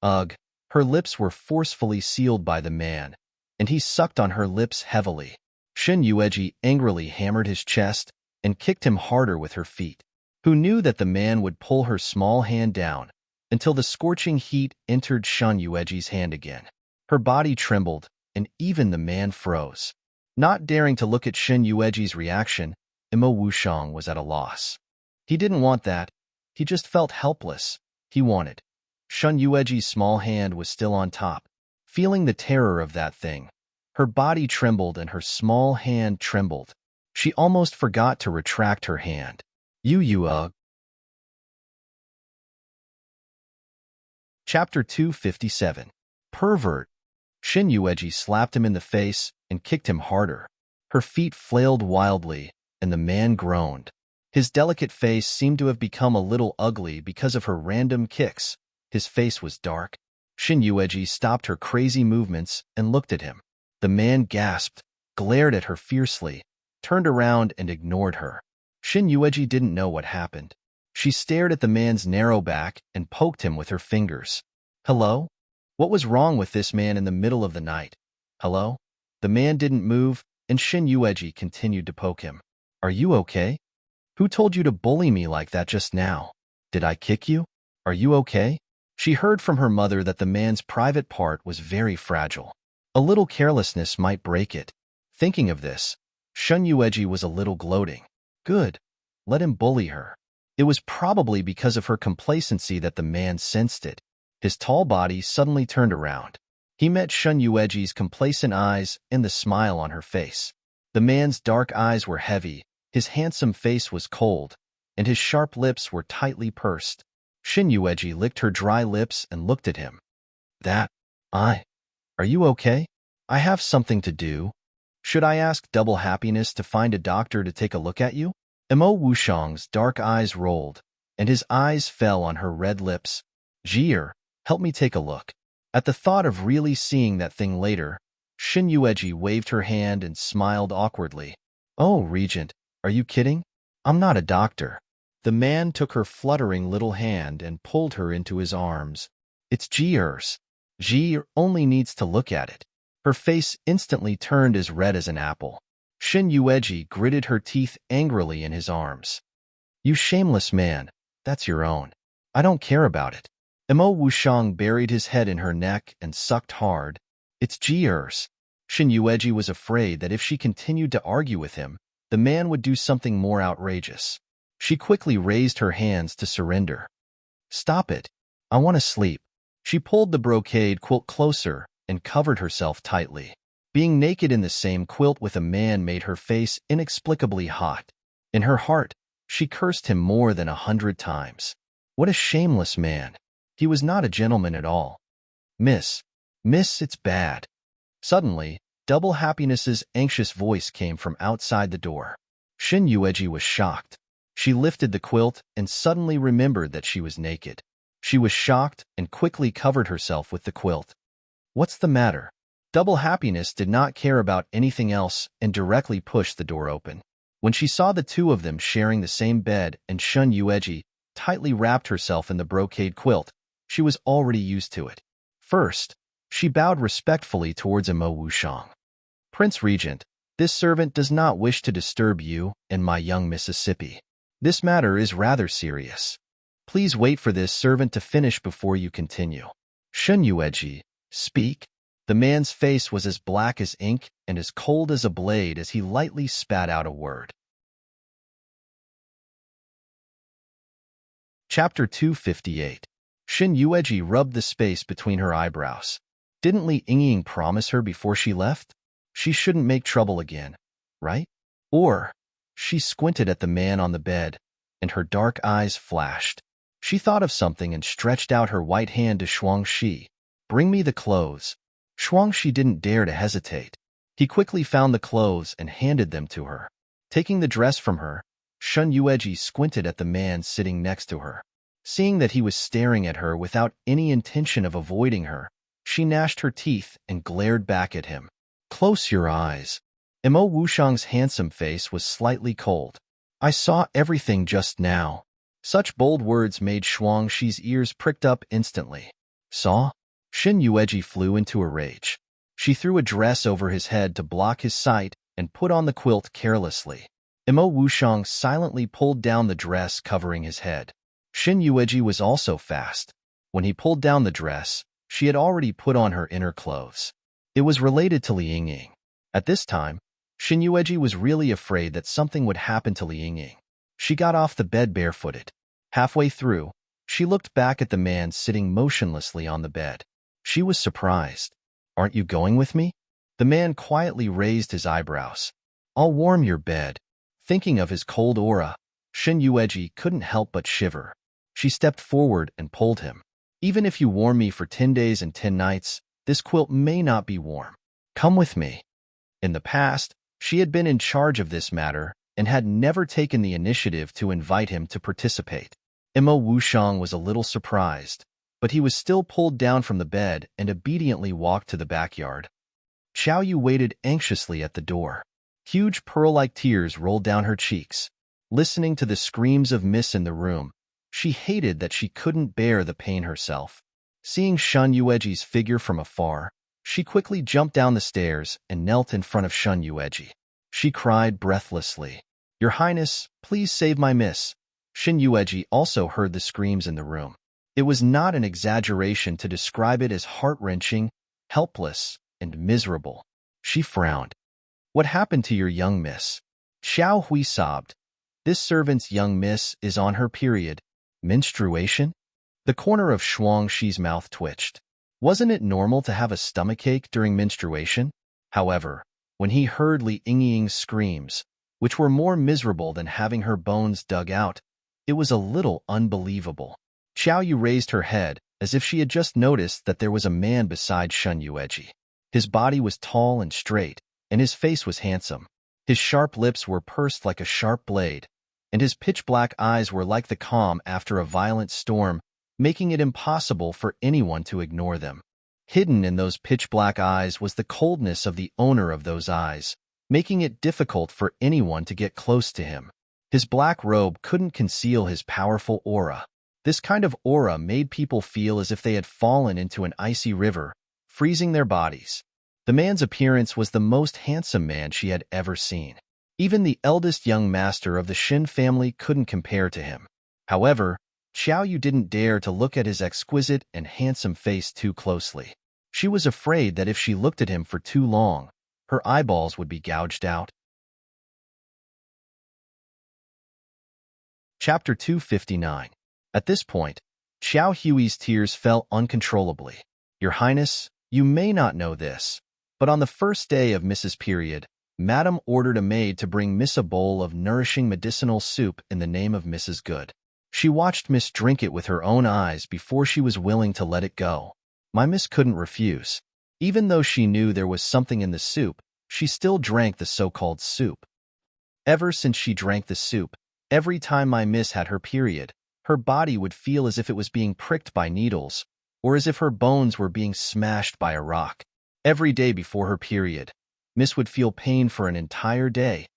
Ugh, her lips were forcefully sealed by the man, and he sucked on her lips heavily. Shin Yueji angrily hammered his chest and kicked him harder with her feet. Who knew that the man would pull her small hand down until the scorching heat entered Shin Yueji's hand again. Her body trembled, and even the man froze. Not daring to look at Shin Yueji's reaction, Imo Wushang was at a loss. He didn't want that. He just felt helpless. He wanted. Shin Yueji's small hand was still on top. Feeling the terror of that thing, her body trembled and her small hand trembled. She almost forgot to retract her hand. You. Chapter 257. Pervert. Shin Yueji slapped him in the face and kicked him harder. Her feet flailed wildly, and the man groaned. His delicate face seemed to have become a little ugly because of her random kicks. His face was dark. Shin Yueji stopped her crazy movements and looked at him. The man gasped, glared at her fiercely, turned around and ignored her. Shin Yueji didn't know what happened. She stared at the man's narrow back and poked him with her fingers. Hello? What was wrong with this man in the middle of the night? Hello? The man didn't move, and Shin Yueji continued to poke him. Are you okay? Who told you to bully me like that just now? Did I kick you? Are you okay? She heard from her mother that the man's private part was very fragile. A little carelessness might break it. Thinking of this, Shin Yueji was a little gloating. Good. Let him bully her. It was probably because of her complacency that the man sensed it. His tall body suddenly turned around. He met Shin Yueji's complacent eyes and the smile on her face. The man's dark eyes were heavy, his handsome face was cold, and his sharp lips were tightly pursed. Shin Yueji licked her dry lips and looked at him. Are you okay? I have something to do. Should I ask Double Happiness to find a doctor to take a look at you? Mo Wushang's dark eyes rolled, and his eyes fell on her red lips. Jier, help me take a look. At the thought of really seeing that thing later, Shin Yueji waved her hand and smiled awkwardly. Oh, Regent, are you kidding? I'm not a doctor. The man took her fluttering little hand and pulled her into his arms. It's Jier's. Jier only needs to look at it. Her face instantly turned as red as an apple. Shin Yueji gritted her teeth angrily in his arms. You shameless man, that's your own. I don't care about it. Mo Wushang buried his head in her neck and sucked hard. It's Jier's. Shin Yueji was afraid that if she continued to argue with him, the man would do something more outrageous. She quickly raised her hands to surrender. Stop it. I want to sleep. She pulled the brocade quilt closer and covered herself tightly. Being naked in the same quilt with a man made her face inexplicably hot. In her heart, she cursed him more than 100 times. What a shameless man. He was not a gentleman at all. Miss, it's bad. Suddenly, Double Happiness's anxious voice came from outside the door. Shin Yueji was shocked. She lifted the quilt and suddenly remembered that she was naked. She was shocked and quickly covered herself with the quilt. What's the matter? Double Happiness did not care about anything else and directly pushed the door open. When she saw the two of them sharing the same bed and Shin Yueji tightly wrapped herself in the brocade quilt, she was already used to it. First, she bowed respectfully towards Mo Wushang. Prince Regent, this servant does not wish to disturb you and my young Mississippi. This matter is rather serious. Please wait for this servant to finish before you continue. Shin Yueji, speak. The man's face was as black as ink and as cold as a blade as he lightly spat out a word. Chapter 258. Shin Yueji rubbed the space between her eyebrows. Didn't Li Yingying promise her before she left? She shouldn't make trouble again, right? Or, she squinted at the man on the bed, and her dark eyes flashed. She thought of something and stretched out her white hand to Shuangxi. Bring me the clothes. Shuangxi didn't dare to hesitate. He quickly found the clothes and handed them to her. Taking the dress from her, Shin Yueji squinted at the man sitting next to her. Seeing that he was staring at her without any intention of avoiding her, she gnashed her teeth and glared back at him. Close your eyes. Mo Wushang's handsome face was slightly cold. I saw everything just now. Such bold words made Shuangxi's ears pricked up instantly. Saw? Shin Yueji flew into a rage. She threw a dress over his head to block his sight and put on the quilt carelessly. Mo Wushang silently pulled down the dress covering his head. Shin Yueji was also fast. When he pulled down the dress, she had already put on her inner clothes. It was related to Li Yingying. At this time, Shin Yueji was really afraid that something would happen to Li Yingying. She got off the bed barefooted. Halfway through, she looked back at the man sitting motionlessly on the bed. She was surprised. Aren't you going with me? The man quietly raised his eyebrows. I'll warm your bed. Thinking of his cold aura, Shin Yueji couldn't help but shiver. She stepped forward and pulled him. Even if you warm me for 10 days and 10 nights, this quilt may not be warm. Come with me. In the past, she had been in charge of this matter and had never taken the initiative to invite him to participate. Imo Wushang was a little surprised, but he was still pulled down from the bed and obediently walked to the backyard. Xiao Yu waited anxiously at the door. Huge pearl-like tears rolled down her cheeks. Listening to the screams of Miss in the room, she hated that she couldn't bear the pain herself. Seeing Shun Yueji's figure from afar, she quickly jumped down the stairs and knelt in front of Shun Yueji. She cried breathlessly, "Your Highness, please save my miss." Shin Yueji also heard the screams in the room. It was not an exaggeration to describe it as heart-wrenching, helpless, and miserable. She frowned. "What happened to your young miss?" Xiao Hui sobbed. "This servant's young miss is on her period. Menstruation?" The corner of Shuang Shi's mouth twitched. Wasn't it normal to have a stomachache during menstruation? However, when he heard Li Yingying's screams, which were more miserable than having her bones dug out, it was a little unbelievable. Xiao Yu raised her head as if she had just noticed that there was a man beside Shun Yueji. His body was tall and straight, and his face was handsome. His sharp lips were pursed like a sharp blade, and his pitch-black eyes were like the calm after a violent storm, making it impossible for anyone to ignore them. Hidden in those pitch-black eyes was the coldness of the owner of those eyes, making it difficult for anyone to get close to him. His black robe couldn't conceal his powerful aura. This kind of aura made people feel as if they had fallen into an icy river, freezing their bodies. The man's appearance was the most handsome man she had ever seen. Even the eldest young master of the Shin family couldn't compare to him. However, Xiao Yu didn't dare to look at his exquisite and handsome face too closely. She was afraid that if she looked at him for too long, her eyeballs would be gouged out. Chapter 259. At this point, Xiao Hui's tears fell uncontrollably. "Your Highness, you may not know this, but on the first day of Mrs. Period, Madam ordered a maid to bring Miss a bowl of nourishing medicinal soup in the name of Mrs. Good. She watched Miss drink it with her own eyes before she was willing to let it go. My Miss couldn't refuse. Even though she knew there was something in the soup, she still drank the so-called soup. Ever since she drank the soup, every time my Miss had her period, her body would feel as if it was being pricked by needles, or as if her bones were being smashed by a rock. Every day before her period, Miss would feel pain for an entire day.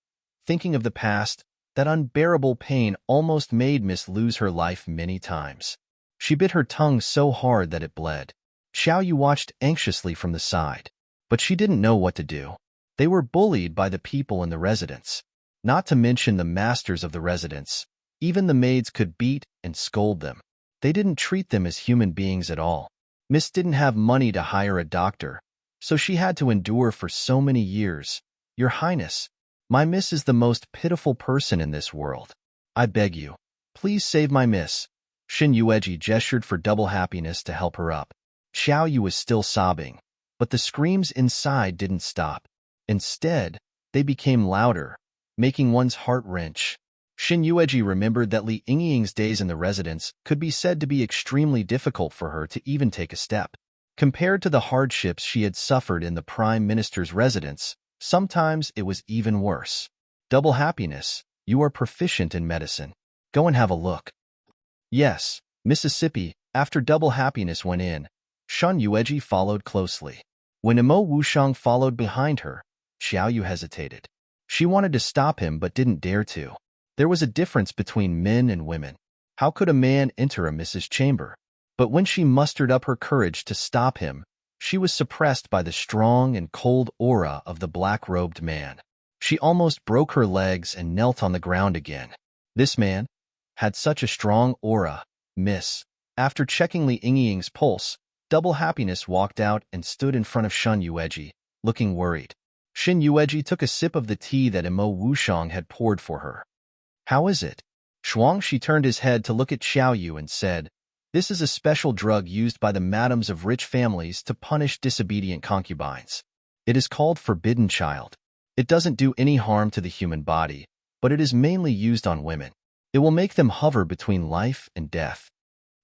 Thinking of the past, that unbearable pain almost made Miss lose her life many times. She bit her tongue so hard that it bled. Xiao Yu watched anxiously from the side, but she didn't know what to do. They were bullied by the people in the residence. Not to mention the masters of the residence. Even the maids could beat and scold them. They didn't treat them as human beings at all. Miss didn't have money to hire a doctor, so she had to endure for so many years. "Your Highness, my Miss is the most pitiful person in this world. I beg you, please save my Miss." Shin Yueji gestured for Double Happiness to help her up. Xiao Yu was still sobbing, but the screams inside didn't stop. Instead, they became louder, making one's heart wrench. Shin Yueji remembered that Li Yingying's days in the residence could be said to be extremely difficult for her to even take a step. Compared to the hardships she had suffered in the Prime Minister's residence, sometimes it was even worse. "Double Happiness, you are proficient in medicine. Go and have a look." "Yes, Mississippi." After Double Happiness went in, Shun Yueji followed closely. When Imo Wushang followed behind her, Xiao Yu hesitated. She wanted to stop him but didn't dare to. There was a difference between men and women. How could a man enter a Mrs. chamber? But when she mustered up her courage to stop him, she was suppressed by the strong and cold aura of the black-robed man. She almost broke her legs and knelt on the ground again. This man had such a strong aura. "Miss." After checking Li Yingying's pulse, Double Happiness walked out and stood in front of Shun Yueji, looking worried. Shin Yueji took a sip of the tea that Imo Wushang had poured for her. "How is it?" Shuang Shi turned his head to look at Xiao Yu and said, "This is a special drug used by the madams of rich families to punish disobedient concubines. It is called Forbidden Child. It doesn't do any harm to the human body, but it is mainly used on women. It will make them hover between life and death.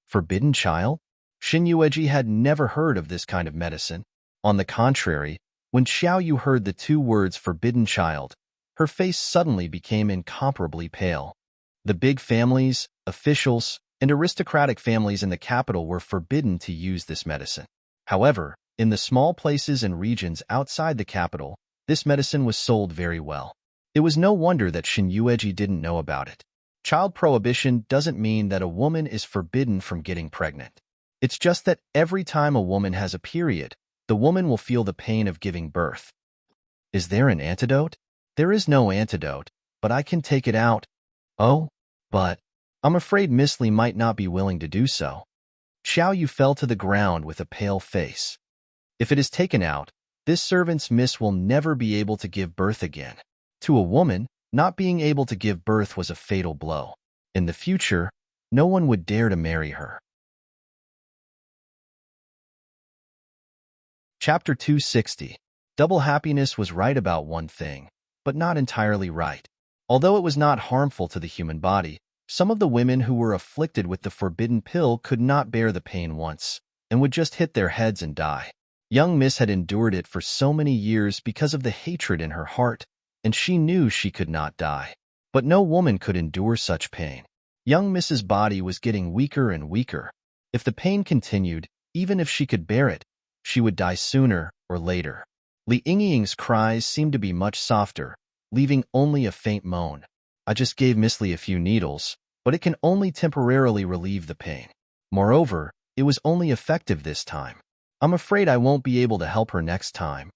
Forbidden child? Shin Yueji had never heard of this kind of medicine. On the contrary, when Xiao Yu heard the two words forbidden child, her face suddenly became incomparably pale. The big families, officials, and aristocratic families in the capital were forbidden to use this medicine. However, in the small places and regions outside the capital, this medicine was sold very well. It was no wonder that Shin Yueji didn't know about it. Child prohibition doesn't mean that a woman is forbidden from getting pregnant. It's just that every time a woman has a period, the woman will feel the pain of giving birth. Is there an antidote? There is no antidote, but I can take it out. Oh, but I'm afraid Miss Li might not be willing to do so. Xiao Yu fell to the ground with a pale face. If it is taken out, this servant's miss will never be able to give birth again. To a woman, not being able to give birth was a fatal blow. In the future, no one would dare to marry her. Chapter 260. Double happiness was right about one thing, but not entirely right. Although it was not harmful to the human body, some of the women who were afflicted with the forbidden pill could not bear the pain once, and would just hit their heads and die. Young Miss had endured it for so many years because of the hatred in her heart, and she knew she could not die. But no woman could endure such pain. Young Miss's body was getting weaker and weaker. If the pain continued, even if she could bear it, she would die sooner or later. Li Yingying's cries seemed to be much softer, leaving only a faint moan. I just gave Miss Li a few needles, but it can only temporarily relieve the pain. Moreover, it was only effective this time. I'm afraid I won't be able to help her next time.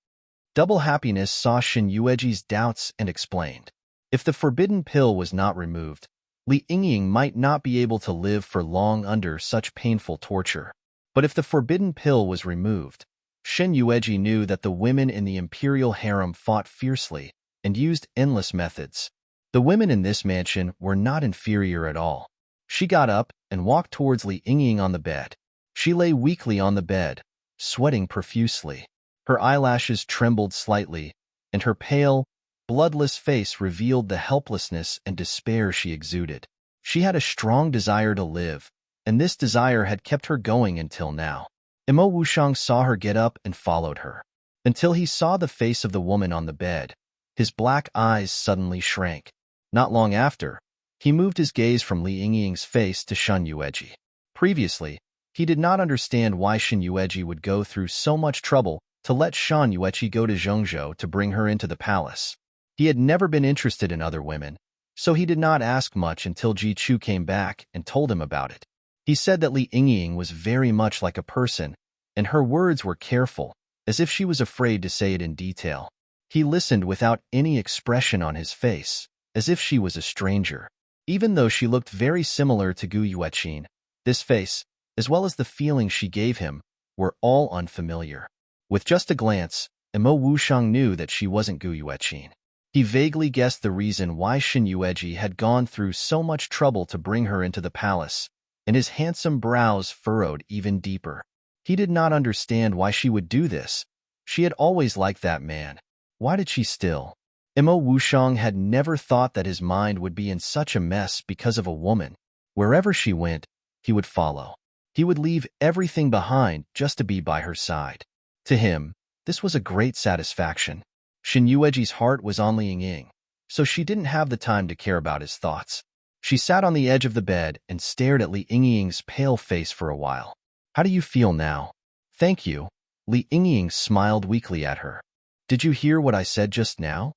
Double Happiness saw Shin Yueji's doubts and explained. If the forbidden pill was not removed, Li Yingying might not be able to live for long under such painful torture. But if the forbidden pill was removed, Shin Yueji knew that the women in the imperial harem fought fiercely and used endless methods. The women in this mansion were not inferior at all. She got up and walked towards Li Yingying on the bed. She lay weakly on the bed, sweating profusely. Her eyelashes trembled slightly, and her pale, bloodless face revealed the helplessness and despair she exuded. She had a strong desire to live, and this desire had kept her going until now. Imo Wushang saw her get up and followed her. Until he saw the face of the woman on the bed, his black eyes suddenly shrank. Not long after, he moved his gaze from Li Yingying's face to Shin Yueji. Previously, he did not understand why Shin Yueji would go through so much trouble to let Shin Yueji go to Zhengzhou to bring her into the palace. He had never been interested in other women, so he did not ask much until Ji Chu came back and told him about it. He said that Li Yingying was very much like a person, and her words were careful, as if she was afraid to say it in detail. He listened without any expression on his face, as if she was a stranger. Even though she looked very similar to Gu Yueqin, this face, as well as the feeling she gave him, were all unfamiliar. With just a glance, Imo Wushang knew that she wasn't Gu Yueqin. He vaguely guessed the reason why Shin Yueji had gone through so much trouble to bring her into the palace, and his handsome brows furrowed even deeper. He did not understand why she would do this. She had always liked that man. Why did she still? Imo Wushang had never thought that his mind would be in such a mess because of a woman. Wherever she went, he would follow. He would leave everything behind just to be by her side. To him, this was a great satisfaction. Shin Yueji's heart was on Li Yingying, so she didn't have the time to care about his thoughts. She sat on the edge of the bed and stared at Li Yingying's pale face for a while. How do you feel now? Thank you. Li Yingying smiled weakly at her. Did you hear what I said just now?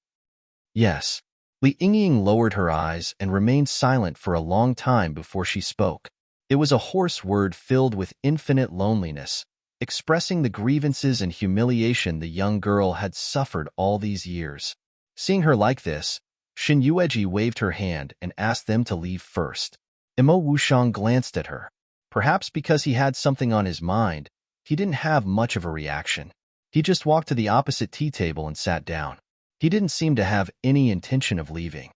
Yes. Li Yingying lowered her eyes and remained silent for a long time before she spoke. It was a hoarse word filled with infinite loneliness, expressing the grievances and humiliation the young girl had suffered all these years. Seeing her like this, Shin Yueji waved her hand and asked them to leave first. Imo Wushang glanced at her. Perhaps because he had something on his mind, he didn't have much of a reaction. He just walked to the opposite tea table and sat down. He didn't seem to have any intention of leaving.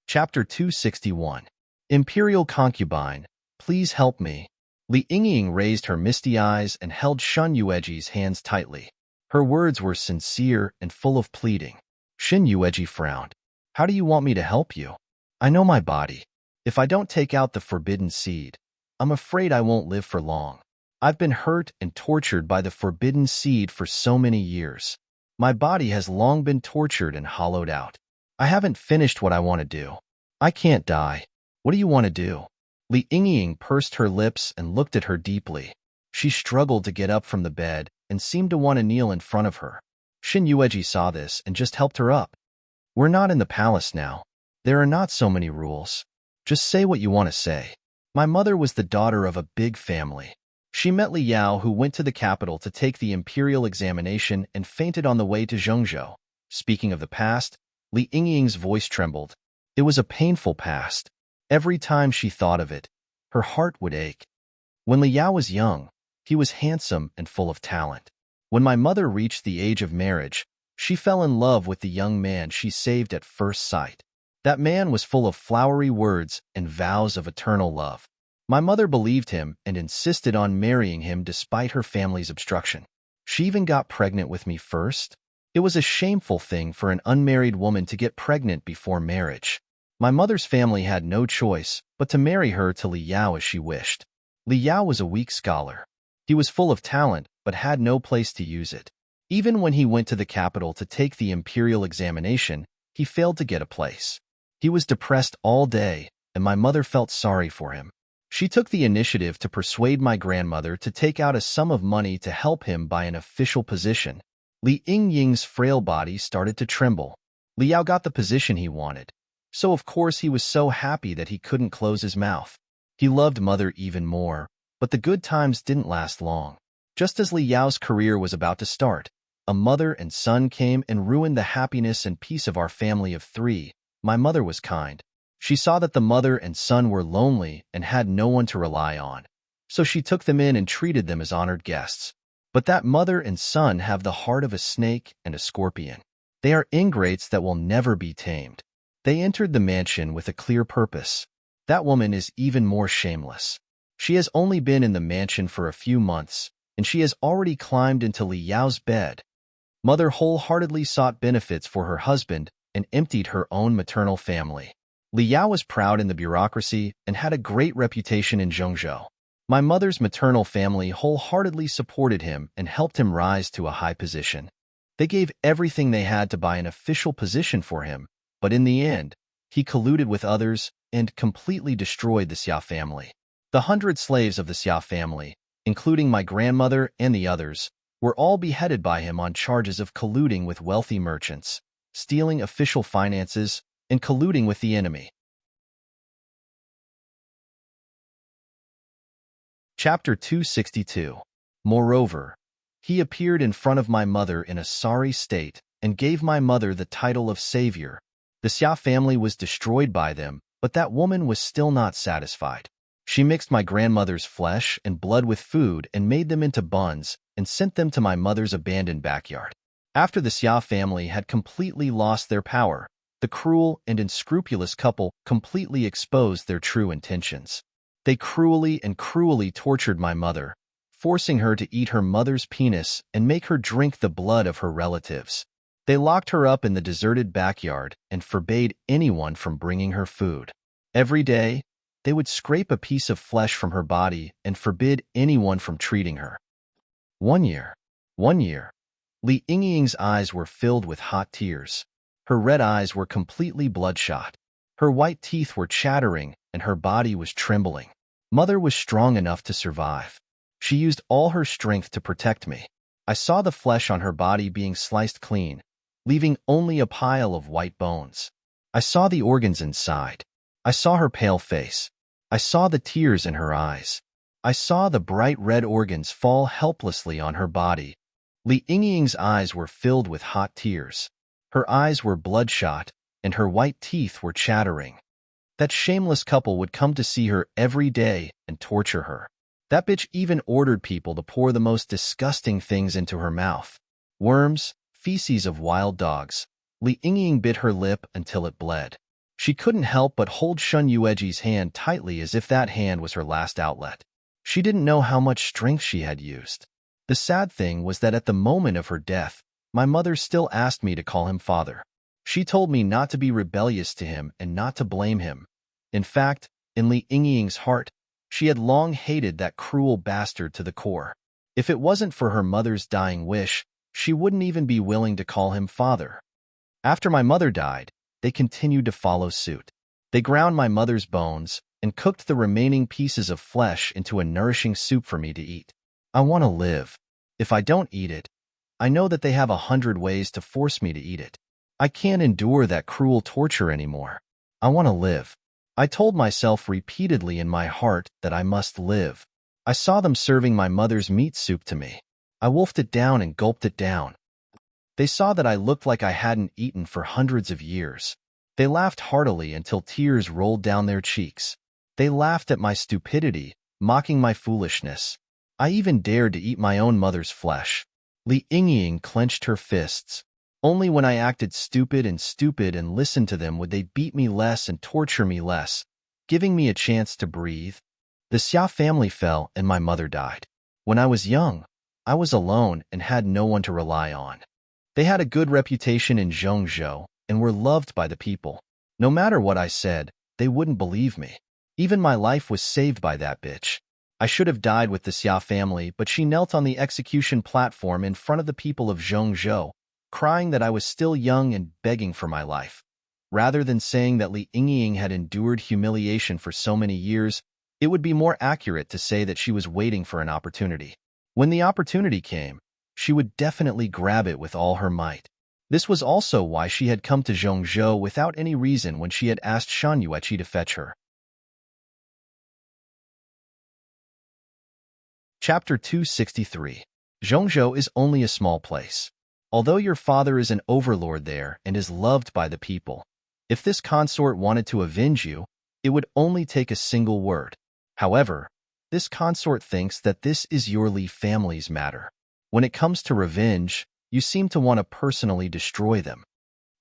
Chapter 261. Imperial Concubine, please help me. Li Yingying raised her misty eyes and held Shin Yueji's hands tightly. Her words were sincere and full of pleading. Shin Yueji frowned. How do you want me to help you? I know my body. If I don't take out the forbidden seed, I'm afraid I won't live for long. I've been hurt and tortured by the forbidden seed for so many years. My body has long been tortured and hollowed out. I haven't finished what I want to do. I can't die. What do you want to do? Li Yingying pursed her lips and looked at her deeply. She struggled to get up from the bed and seemed to want to kneel in front of her. Shin Yueji saw this and just helped her up. We're not in the palace now. There are not so many rules. Just say what you want to say. My mother was the daughter of a big family. She met Li Yao, who went to the capital to take the imperial examination and fainted on the way to Zhengzhou. Speaking of the past, Li Yingying's voice trembled. It was a painful past. Every time she thought of it, her heart would ache. When Li Yao was young, he was handsome and full of talent. When my mother reached the age of marriage, she fell in love with the young man she saved at first sight. That man was full of flowery words and vows of eternal love. My mother believed him and insisted on marrying him despite her family's obstruction. She even got pregnant with me first. It was a shameful thing for an unmarried woman to get pregnant before marriage. My mother's family had no choice but to marry her to Li Yao as she wished. Li Yao was a weak scholar. He was full of talent but had no place to use it. Even when he went to the capital to take the imperial examination, he failed to get a place. He was depressed all day, and my mother felt sorry for him. She took the initiative to persuade my grandmother to take out a sum of money to help him buy an official position. Li Yingying's frail body started to tremble. Li Yao got the position he wanted, so of course he was so happy that he couldn't close his mouth. He loved mother even more, but the good times didn't last long. Just as Li Yao's career was about to start, a mother and son came and ruined the happiness and peace of our family of 3. My mother was kind. She saw that the mother and son were lonely and had no one to rely on, so she took them in and treated them as honored guests. But that mother and son have the heart of a snake and a scorpion. They are ingrates that will never be tamed. They entered the mansion with a clear purpose. That woman is even more shameless. She has only been in the mansion for a few months, and she has already climbed into Li Yao's bed. Mother wholeheartedly sought benefits for her husband and emptied her own maternal family. Li Yao was proud in the bureaucracy and had a great reputation in Zhengzhou. My mother's maternal family wholeheartedly supported him and helped him rise to a high position. They gave everything they had to buy an official position for him, but in the end, he colluded with others and completely destroyed the Xia family. The 100 slaves of the Xia family, including my grandmother and the others, were all beheaded by him on charges of colluding with wealthy merchants, stealing official finances, and colluding with the enemy. Chapter 262. Moreover, he appeared in front of my mother in a sorry state and gave my mother the title of savior. The Xia family was destroyed by them, but that woman was still not satisfied. She mixed my grandmother's flesh and blood with food and made them into buns and sent them to my mother's abandoned backyard. After the Xia family had completely lost their power, the cruel and unscrupulous couple completely exposed their true intentions. They cruelly tortured my mother, forcing her to eat her mother's penis and make her drink the blood of her relatives. They locked her up in the deserted backyard and forbade anyone from bringing her food. Every day, they would scrape a piece of flesh from her body and forbid anyone from treating her. One year, Li Yingying's eyes were filled with hot tears. Her red eyes were completely bloodshot. Her white teeth were chattering, and her body was trembling. Mother was strong enough to survive. She used all her strength to protect me. I saw the flesh on her body being sliced clean, leaving only a pile of white bones. I saw the organs inside. I saw her pale face. I saw the tears in her eyes. I saw the bright red organs fall helplessly on her body. Li Yingying's eyes were filled with hot tears. Her eyes were bloodshot, and her white teeth were chattering. That shameless couple would come to see her every day and torture her. That bitch even ordered people to pour the most disgusting things into her mouth. Worms, feces of wild dogs. Li Yingying bit her lip until it bled. She couldn't help but hold Shun Yueji's hand tightly as if that hand was her last outlet. She didn't know how much strength she had used. The sad thing was that at the moment of her death, my mother still asked me to call him father. She told me not to be rebellious to him and not to blame him. In fact, in Li Yingying's heart, she had long hated that cruel bastard to the core. If it wasn't for her mother's dying wish, she wouldn't even be willing to call him father. After my mother died, they continued to follow suit. They ground my mother's bones and cooked the remaining pieces of flesh into a nourishing soup for me to eat. I want to live. If I don't eat it, I know that they have 100 ways to force me to eat it. I can't endure that cruel torture anymore. I want to live. I told myself repeatedly in my heart that I must live. I saw them serving my mother's meat soup to me. I wolfed it down and gulped it down. They saw that I looked like I hadn't eaten for hundreds of years. They laughed heartily until tears rolled down their cheeks. They laughed at my stupidity, mocking my foolishness. I even dared to eat my own mother's flesh. Li Yingying clenched her fists. Only when I acted stupid and listened to them would they beat me less and torture me less, giving me a chance to breathe. The Xia family fell and my mother died. When I was young, I was alone and had no one to rely on. They had a good reputation in Zhongzhou and were loved by the people. No matter what I said, they wouldn't believe me. Even my life was saved by that bitch. I should have died with the Xia family, but she knelt on the execution platform in front of the people of Zhongzhou, crying that I was still young and begging for my life. Rather than saying that Li Yingying had endured humiliation for so many years, it would be more accurate to say that she was waiting for an opportunity. When the opportunity came, she would definitely grab it with all her might. This was also why she had come to Zhongzhou without any reason when she had asked Shan Yueqi to fetch her. Chapter 263. Zhongzhou is only a small place. Although your father is an overlord there and is loved by the people, if this consort wanted to avenge you, it would only take a single word. However, this consort thinks that this is your Li family's matter. When it comes to revenge, you seem to want to personally destroy them.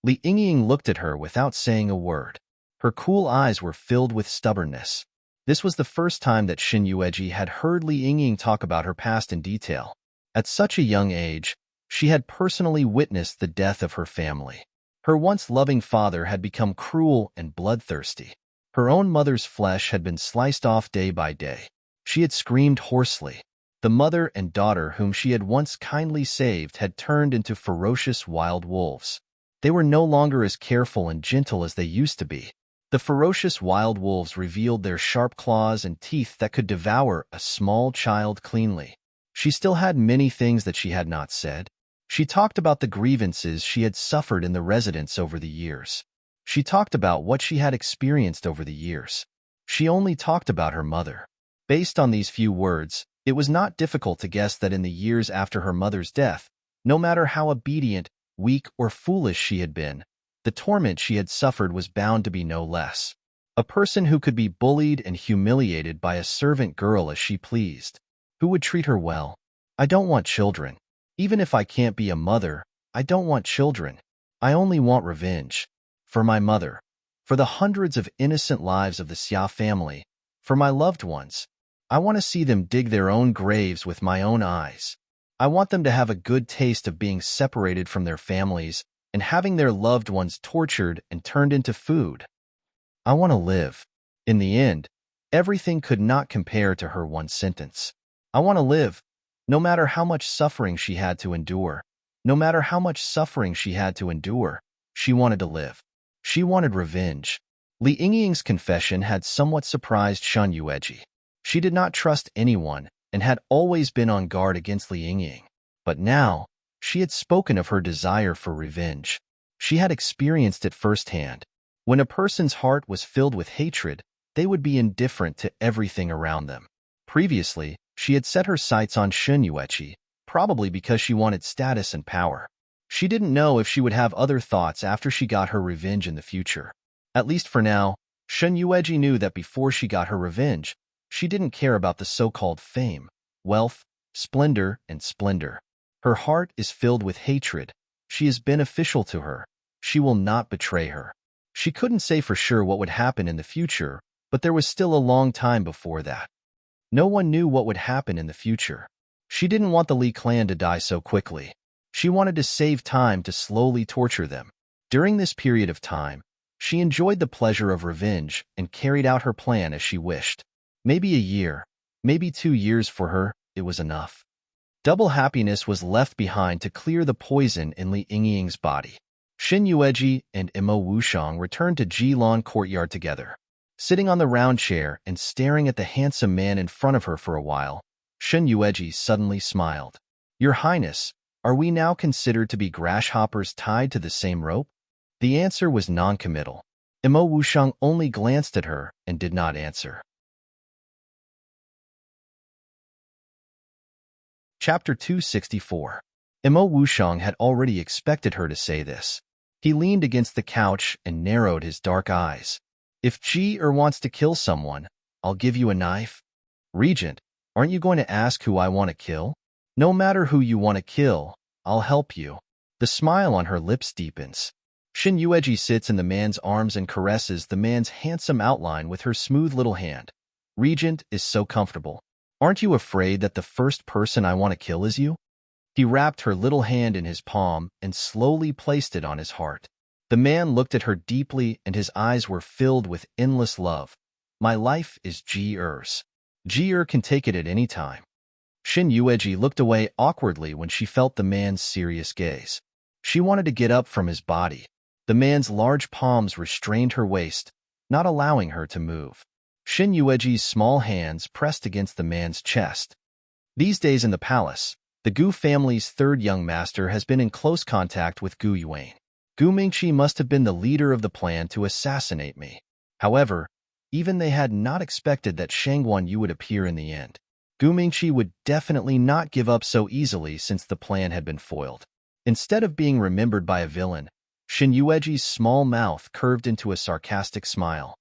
Li Yingying looked at her without saying a word. Her cool eyes were filled with stubbornness. This was the first time that Shan Yueqi had heard Li Yingying talk about her past in detail. At such a young age, she had personally witnessed the death of her family. Her once loving father had become cruel and bloodthirsty. Her own mother's flesh had been sliced off day by day. She had screamed hoarsely. The mother and daughter whom she had once kindly saved had turned into ferocious wild wolves. They were no longer as careful and gentle as they used to be. The ferocious wild wolves revealed their sharp claws and teeth that could devour a small child cleanly. She still had many things that she had not said. She talked about the grievances she had suffered in the residence over the years. She talked about what she had experienced over the years. She only talked about her mother. Based on these few words, it was not difficult to guess that in the years after her mother's death, no matter how obedient, weak, or foolish she had been, the torment she had suffered was bound to be no less. A person who could be bullied and humiliated by a servant girl as she pleased. Who would treat her well? I don't want children. Even if I can't be a mother, I don't want children. I only want revenge. For my mother. For the hundreds of innocent lives of the Xia family. For my loved ones. I want to see them dig their own graves with my own eyes. I want them to have a good taste of being separated from their families and having their loved ones tortured and turned into food. I want to live. In the end, everything could not compare to her one sentence. I want to live. No matter how much suffering she had to endure, no matter how much suffering she had to endure, she wanted to live. She wanted revenge. Li Yingying's confession had somewhat surprised Shan Yueqi. She did not trust anyone and had always been on guard against Li Yingying. But now, she had spoken of her desire for revenge. She had experienced it firsthand. When a person's heart was filled with hatred, they would be indifferent to everything around them. Previously, she had set her sights on Shan Yueqi, probably because she wanted status and power. She didn't know if she would have other thoughts after she got her revenge in the future. At least for now, Shan Yueqi knew that before she got her revenge, she didn't care about the so-called fame, wealth, splendor, and splendor. Her heart is filled with hatred. She is beneficial to her. She will not betray her. She couldn't say for sure what would happen in the future, but there was still a long time before that. No one knew what would happen in the future. She didn't want the Li clan to die so quickly. She wanted to save time to slowly torture them. During this period of time, she enjoyed the pleasure of revenge and carried out her plan as she wished. Maybe a year, maybe 2 years for her, it was enough. Double happiness was left behind to clear the poison in Li Yingying's body. Xin Yueji and Imo Wushang returned to Jilan courtyard together. Sitting on the round chair and staring at the handsome man in front of her for a while, Xin Yueji suddenly smiled. "Your Highness, are we now considered to be grasshoppers tied to the same rope?" The answer was non-committal. Imo Wushang only glanced at her and did not answer. Chapter 264. Imo Wushang had already expected her to say this. He leaned against the couch and narrowed his dark eyes. "If Ji wants to kill someone, I'll give you a knife." "Regent, aren't you going to ask who I want to kill?" "No matter who you want to kill, I'll help you." The smile on her lips deepens. Xin Yueji sits in the man's arms and caresses the man's handsome outline with her smooth little hand. "Regent is so comfortable. Aren't you afraid that the first person I want to kill is you?" He wrapped her little hand in his palm and slowly placed it on his heart. The man looked at her deeply and his eyes were filled with endless love. "My life is Ji-er's. Ji-er can take it at any time." Xin Yueji looked away awkwardly when she felt the man's serious gaze. She wanted to get up from his body. The man's large palms restrained her waist, not allowing her to move. Xin Yueji's small hands pressed against the man's chest. These days in the palace, the Gu family's third young master has been in close contact with Gu Yuan. Gu Mingqi must have been the leader of the plan to assassinate me. However, even they had not expected that Shang Guanyu would appear in the end. Gu Mingqi would definitely not give up so easily since the plan had been foiled. Instead of being remembered by a villain, Xin Yueji's small mouth curved into a sarcastic smile.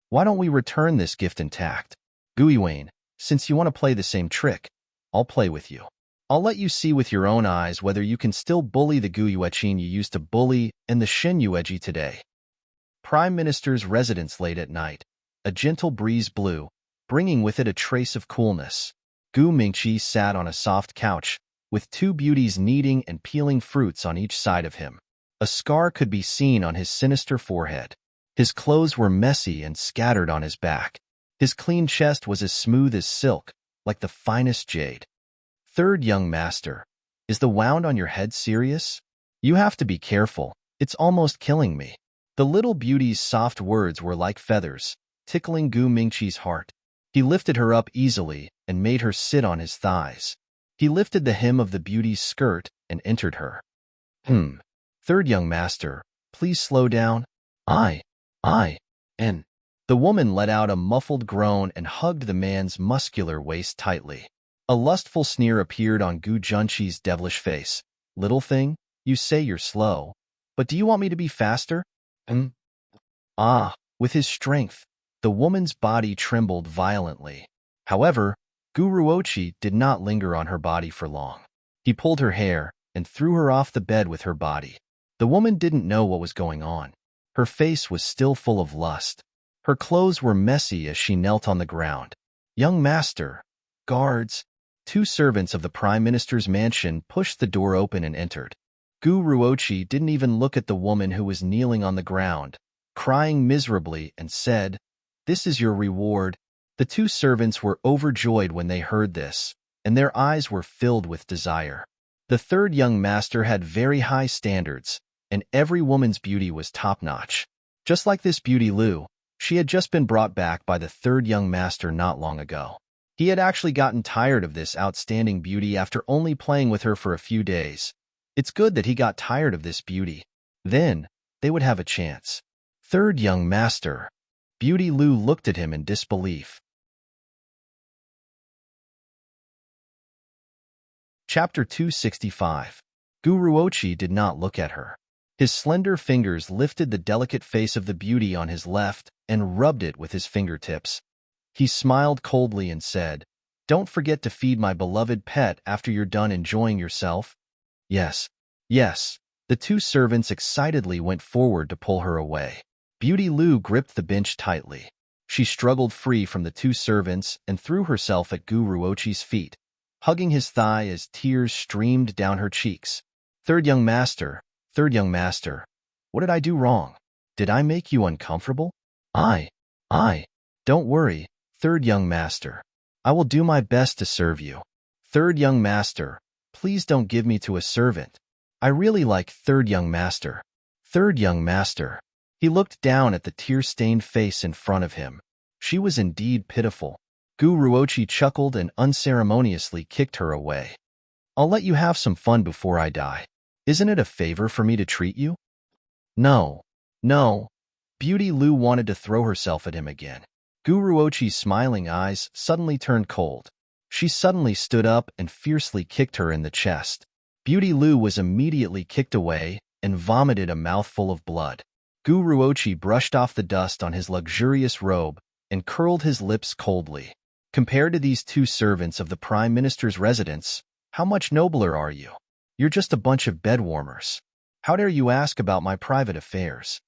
"Why don't we return this gift intact? Gu Yuan, since you want to play the same trick, I'll play with you. I'll let you see with your own eyes whether you can still bully the Gu Yueqin you used to bully and the Xin Yueji today." Prime Minister's residence late at night. A gentle breeze blew, bringing with it a trace of coolness. Gu Mingqi sat on a soft couch, with two beauties kneading and peeling fruits on each side of him. A scar could be seen on his sinister forehead. His clothes were messy and scattered on his back. His clean chest was as smooth as silk, like the finest jade. "Third young master, is the wound on your head serious? You have to be careful, it's almost killing me." The little beauty's soft words were like feathers, tickling Gu Mingqi's heart. He lifted her up easily and made her sit on his thighs. He lifted the hem of the beauty's skirt and entered her. "Third young master, please slow down." And the woman let out a muffled groan and hugged the man's muscular waist tightly. A lustful sneer appeared on Gu Junqi's devilish face. "Little thing, you say you're slow, but do you want me to be faster?" With his strength, the woman's body trembled violently. However, Gu Ruoqi did not linger on her body for long. He pulled her hair and threw her off the bed with her body. The woman didn't know what was going on. Her face was still full of lust. Her clothes were messy as she knelt on the ground. "Young master, guards." Two servants of the Prime Minister's mansion pushed the door open and entered. Gu Ruoqi didn't even look at the woman who was kneeling on the ground, crying miserably, and said, "This is your reward." The two servants were overjoyed when they heard this, and their eyes were filled with desire. The third young master had very high standards, and every woman's beauty was top-notch. Just like this beauty Lu, she had just been brought back by the third young master not long ago. He had actually gotten tired of this outstanding beauty after only playing with her for a few days. It's good that he got tired of this beauty. Then, they would have a chance. "Third young master." Beauty Lu looked at him in disbelief. Chapter 265. Gu Ruoqi did not look at her. His slender fingers lifted the delicate face of the beauty on his left and rubbed it with his fingertips. He smiled coldly and said, "Don't forget to feed my beloved pet after you're done enjoying yourself." "Yes, yes." The two servants excitedly went forward to pull her away. Beauty Lu gripped the bench tightly. She struggled free from the two servants and threw herself at Gu Ruoqi's feet, hugging his thigh as tears streamed down her cheeks. Third young master, What did I do wrong? Did I make you uncomfortable? I. Don't worry, third young master. I will do my best to serve you. Third young master, please don't give me to a servant. I really like third young master. Third young master. He looked down at the tear-stained face in front of him. She was indeed pitiful. Guruochi chuckled and unceremoniously kicked her away. I'll let you have some fun before I die. Isn't it a favor for me to treat you? No. Beauty Lu wanted to throw herself at him again. Guruochi's smiling eyes suddenly turned cold. She suddenly stood up and fiercely kicked her in the chest. Beauty Lu was immediately kicked away and vomited a mouthful of blood. Guruochi brushed off the dust on his luxurious robe and curled his lips coldly. Compared to these two servants of the Prime Minister's residence, how much nobler are you? You're just a bunch of bedwarmers. How dare you ask about my private affairs?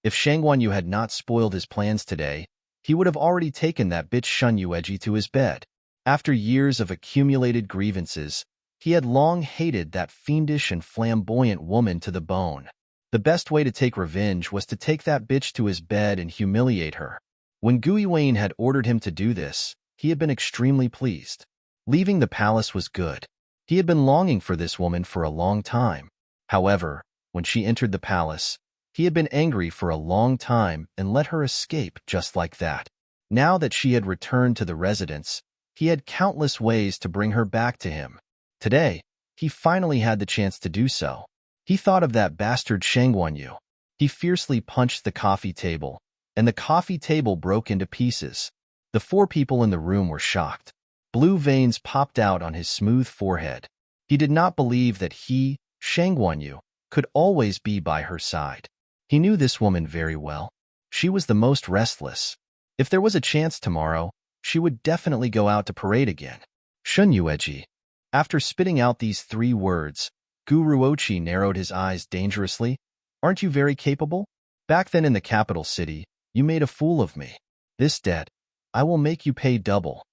If Shang Wanyu had not spoiled his plans today, he would have already taken that bitch Shun Yueji to his bed. After years of accumulated grievances, he had long hated that fiendish and flamboyant woman to the bone. The best way to take revenge was to take that bitch to his bed and humiliate her. When Guiyuan had ordered him to do this, he had been extremely pleased. Leaving the palace was good. He had been longing for this woman for a long time. However, when she entered the palace, he had been angry for a long time and let her escape just like that. Now that she had returned to the residence, he had countless ways to bring her back to him. Today, he finally had the chance to do so. He thought of that bastard Shang Wanyu. He fiercely punched the coffee table, and the coffee table broke into pieces. The four people in the room were shocked. Blue veins popped out on his smooth forehead. He did not believe that he, Shang Wanyu, could always be by her side. He knew this woman very well. She was the most restless. If there was a chance tomorrow, she would definitely go out to parade again. Shun Yueji. After spitting out these 3 words, Guruochi narrowed his eyes dangerously. Aren't you very capable? Back then in the capital city, you made a fool of me. This debt, I will make you pay double.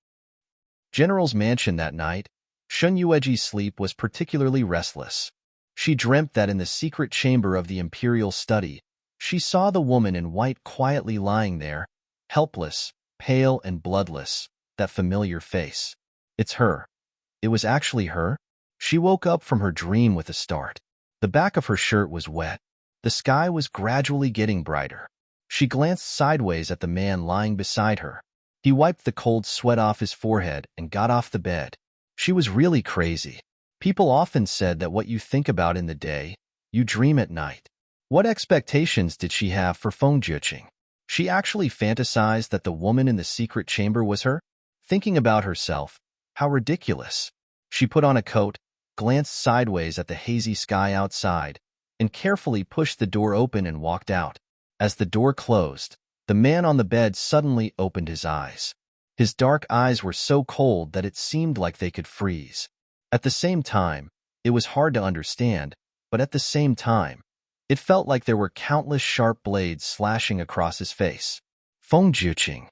General's mansion that night, Shun Yueji's sleep was particularly restless. She dreamt that in the secret chamber of the imperial study, she saw the woman in white quietly lying there, helpless, pale and bloodless, that familiar face. It's her. It was actually her. She woke up from her dream with a start. The back of her shirt was wet. The sky was gradually getting brighter. She glanced sideways at the man lying beside her. He wiped the cold sweat off his forehead and got off the bed. She was really crazy. People often said that what you think about in the day, you dream at night. What expectations did she have for Fengjiuqing? She actually fantasized that the woman in the secret chamber was her? Thinking about herself, how ridiculous. She put on a coat, glanced sideways at the hazy sky outside, and carefully pushed the door open and walked out. As the door closed, the man on the bed suddenly opened his eyes. His dark eyes were so cold that it seemed like they could freeze. At the same time, it was hard to understand, but at the same time, it felt like there were countless sharp blades slashing across his face. Fengjiuqing.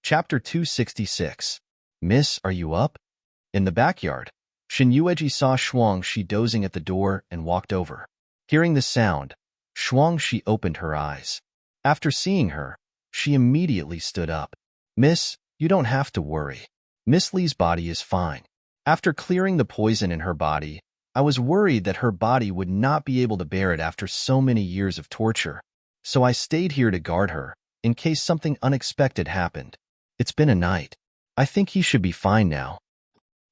Chapter 266. Miss, are you up? In the backyard, Shin Yueji saw Shuang Shi dozing at the door and walked over. Hearing the sound, Shuang Shi opened her eyes. After seeing her, she immediately stood up. Miss, you don't have to worry. Miss Li's body is fine. After clearing the poison in her body, I was worried that her body would not be able to bear it after so many years of torture. So I stayed here to guard her, in case something unexpected happened. It's been a night. I think he should be fine now.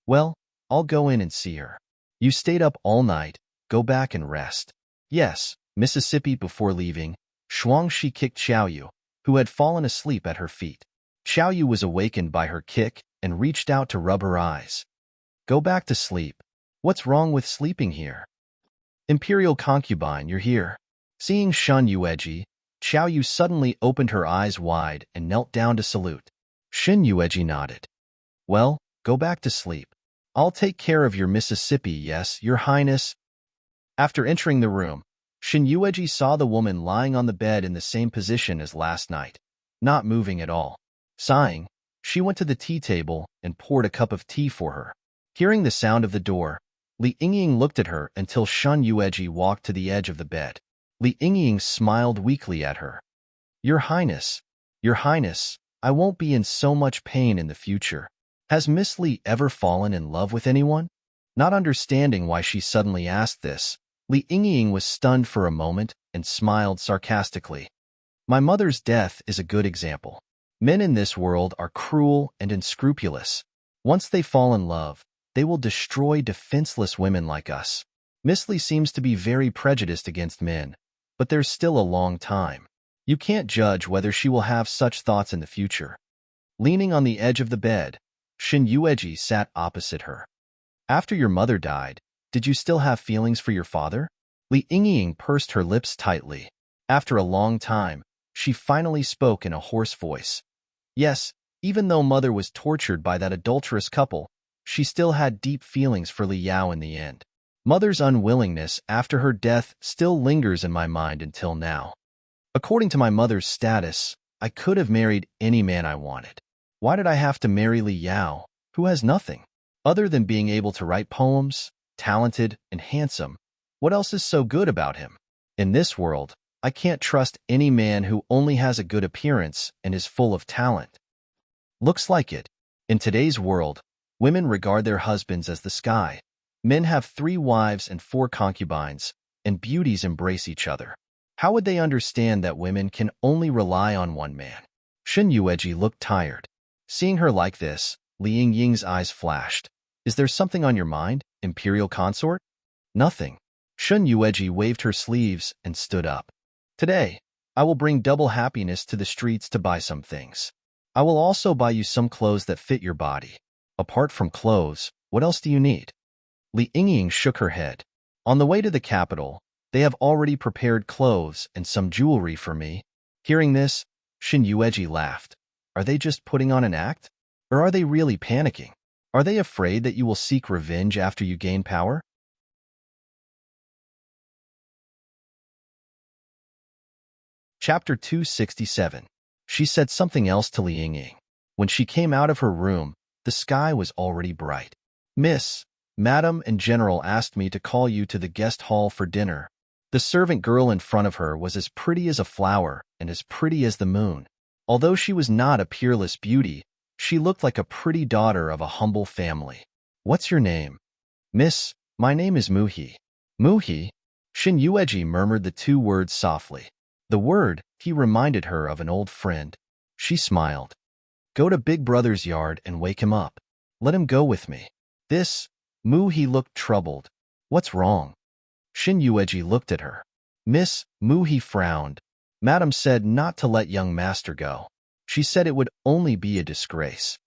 Well, I'll go in and see her. You stayed up all night, go back and rest. Yes, Mississippi. Before leaving, Shuang Shi kicked Xiaoyu, who had fallen asleep at her feet. Xiaoyu was awakened by her kick and reached out to rub her eyes. Go back to sleep. What's wrong with sleeping here? Imperial concubine, you're here. Seeing Shun Yueji, Xiaoyu suddenly opened her eyes wide and knelt down to salute. Shin Yueji nodded. Well, go back to sleep. I'll take care of your Mississippi, yes, your highness. After entering the room, Shin Yueji saw the woman lying on the bed in the same position as last night, not moving at all. Sighing, she went to the tea table and poured a cup of tea for her. Hearing the sound of the door, Li Yingying looked at her until Shun Yueji walked to the edge of the bed. Li Yingying smiled weakly at her. Your Highness, I won't be in so much pain in the future. Has Miss Li ever fallen in love with anyone? Not understanding why she suddenly asked this, Li Yingying was stunned for a moment and smiled sarcastically. My mother's death is a good example. Men in this world are cruel and unscrupulous. Once they fall in love, they will destroy defenseless women like us. Miss Li seems to be very prejudiced against men, but there's still a long time. You can't judge whether she will have such thoughts in the future. Leaning on the edge of the bed, Shin Yueji sat opposite her. After your mother died, did you still have feelings for your father? Li Yingying pursed her lips tightly. After a long time, she finally spoke in a hoarse voice. Yes, even though mother was tortured by that adulterous couple, she still had deep feelings for Li Yao in the end. Mother's unwillingness after her death still lingers in my mind until now. According to my mother's status, I could have married any man I wanted. Why did I have to marry Li Yao, who has nothing? Other than being able to write poems, talented, and handsome, what else is so good about him? In this world, I can't trust any man who only has a good appearance and is full of talent. Looks like it. In today's world, women regard their husbands as the sky. Men have 3 wives and 4 concubines, and beauties embrace each other. How would they understand that women can only rely on one man? Shin Yueji looked tired. Seeing her like this, Li Yingying's eyes flashed. Is there something on your mind, imperial consort? Nothing. Shin Yueji waved her sleeves and stood up. Today, I will bring double happiness to the streets to buy some things. I will also buy you some clothes that fit your body. Apart from clothes, what else do you need? Li Yingying shook her head. On the way to the capital, they have already prepared clothes and some jewelry for me. Hearing this, Shin Yueji laughed. Are they just putting on an act? Or are they really panicking? Are they afraid that you will seek revenge after you gain power? Chapter 267. She said something else to Li Yingying. When she came out of her room, the sky was already bright. Miss, Madam and General asked me to call you to the guest hall for dinner. The servant girl in front of her was as pretty as a flower and as pretty as the moon. Although she was not a peerless beauty, she looked like a pretty daughter of a humble family. What's your name? Miss, my name is Muhi. Muhi? Shin Yueji murmured the 2 words softly. The word, he reminded her of an old friend. She smiled. Go to Big Brother's yard and wake him up. Let him go with me. This, Muhi looked troubled. What's wrong? Shin Yueji looked at her. Miss, Muhi frowned. Madam said not to let young master go. She said it would only be a disgrace.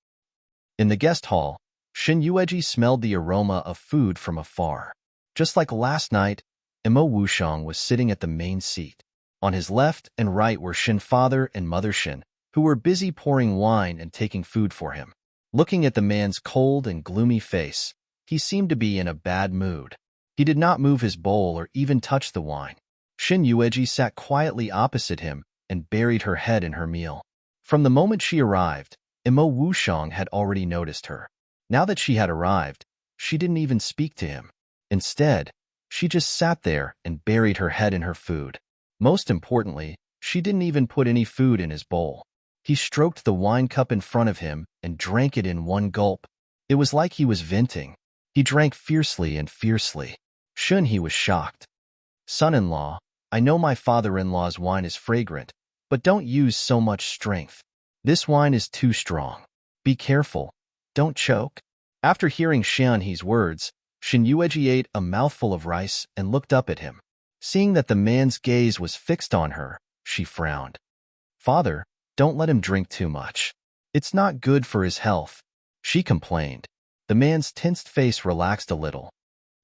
In the guest hall, Shin Yueji smelled the aroma of food from afar. Just like last night, Imo Wushang was sitting at the main seat. On his left and right were Shin father and mother Shin, who were busy pouring wine and taking food for him. Looking at the man's cold and gloomy face, he seemed to be in a bad mood. He did not move his bowl or even touch the wine. Shin Yueji sat quietly opposite him and buried her head in her meal. From the moment she arrived, Imo Wushang had already noticed her. Now that she had arrived, she didn't even speak to him. Instead, she just sat there and buried her head in her food. Most importantly, she didn't even put any food in his bowl. He stroked the wine cup in front of him and drank it in one gulp. It was like he was venting. He drank fiercely and fiercely. Shun he was shocked. Son-in-law, I know my father-in-law's wine is fragrant, but don't use so much strength. This wine is too strong. Be careful. Don't choke. After hearing Xianhe's words, Shin Yueji ate a mouthful of rice and looked up at him. Seeing that the man's gaze was fixed on her, she frowned. Father, don't let him drink too much. It's not good for his health, she complained. The man's tensed face relaxed a little.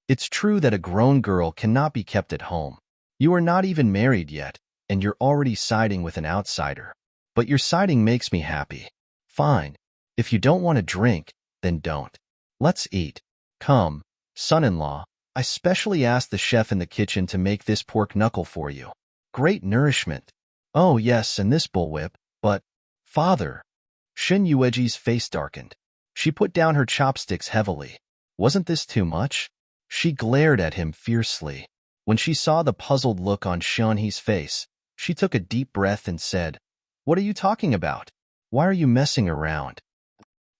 It's true that a grown girl cannot be kept at home. You are not even married yet, and you're already siding with an outsider. But your siding makes me happy. Fine. If you don't want to drink, then don't. Let's eat. Come, son-in-law. I specially asked the chef in the kitchen to make this pork knuckle for you. Great nourishment. Oh yes, and this bullwhip, but, father. Shin Yueji's face darkened. She put down her chopsticks heavily. Wasn't this too much? She glared at him fiercely. When she saw the puzzled look on Shunhee's face, she took a deep breath and said, "What are you talking about? Why are you messing around?"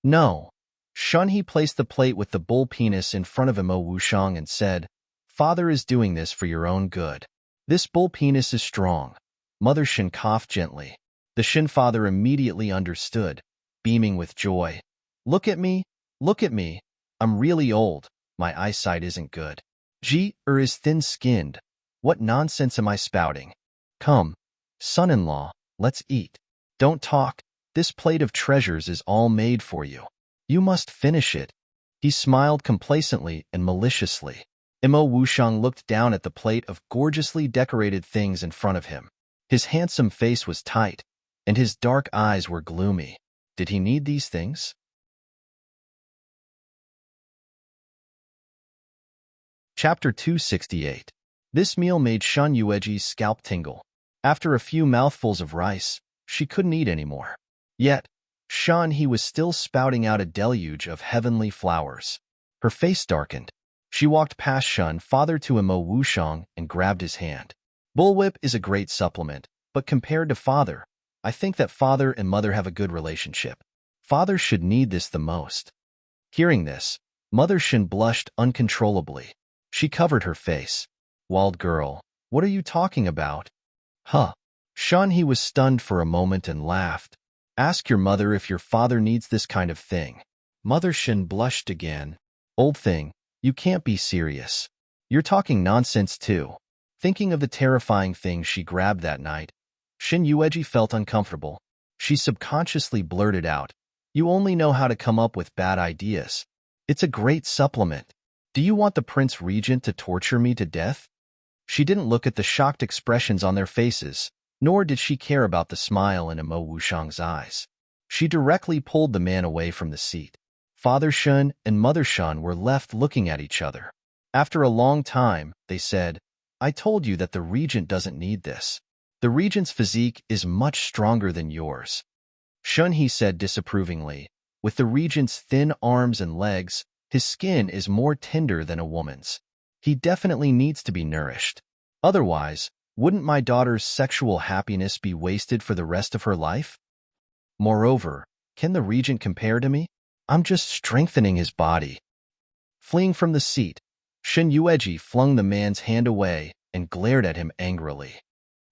"No." Shunhee placed the plate with the bull penis in front of Imo Wushang and said, "Father is doing this for your own good. This bull penis is strong." Mother Shin coughed gently. The Shin father immediately understood, beaming with joy. Look at me. I'm really old. My eyesight isn't good. Ji-er is thin-skinned. What nonsense am I spouting? Come, son-in-law, let's eat. Don't talk. This plate of treasures is all made for you. You must finish it." He smiled complacently and maliciously. Imo Wushang looked down at the plate of gorgeously decorated things in front of him. His handsome face was tight, and his dark eyes were gloomy. Did he need these things? Chapter 268. This meal made Shun Yueji's scalp tingle. After a few mouthfuls of rice, she couldn't eat anymore. Yet, Shun-He was still spouting out a deluge of heavenly flowers. Her face darkened. She walked past Shun father to Imo Wushang and grabbed his hand. Bullwhip is a great supplement, but compared to father, I think that father and mother have a good relationship. Father should need this the most. Hearing this, Mother Shin blushed uncontrollably. She covered her face. Wild girl, what are you talking about? Huh. Shun-He was stunned for a moment and laughed. Ask your mother if your father needs this kind of thing. Mother Shin blushed again. Old thing, you can't be serious. You're talking nonsense too. Thinking of the terrifying thing she grabbed that night, Shin Yueji felt uncomfortable. She subconsciously blurted out, "You only know how to come up with bad ideas. It's a great supplement. Do you want the Prince Regent to torture me to death?" She didn't look at the shocked expressions on their faces, nor did she care about the smile in Imo Wushang's eyes. She directly pulled the man away from the seat. Father Shun and Mother Shun were left looking at each other. After a long time, they said, "I told you that the Regent doesn't need this. The Regent's physique is much stronger than yours." Shun-He said disapprovingly, "With the Regent's thin arms and legs, his skin is more tender than a woman's. He definitely needs to be nourished. Otherwise, wouldn't my daughter's sexual happiness be wasted for the rest of her life? Moreover, can the Regent compare to me? I'm just strengthening his body." Fleeing from the seat, Shin Yueji flung the man's hand away and glared at him angrily.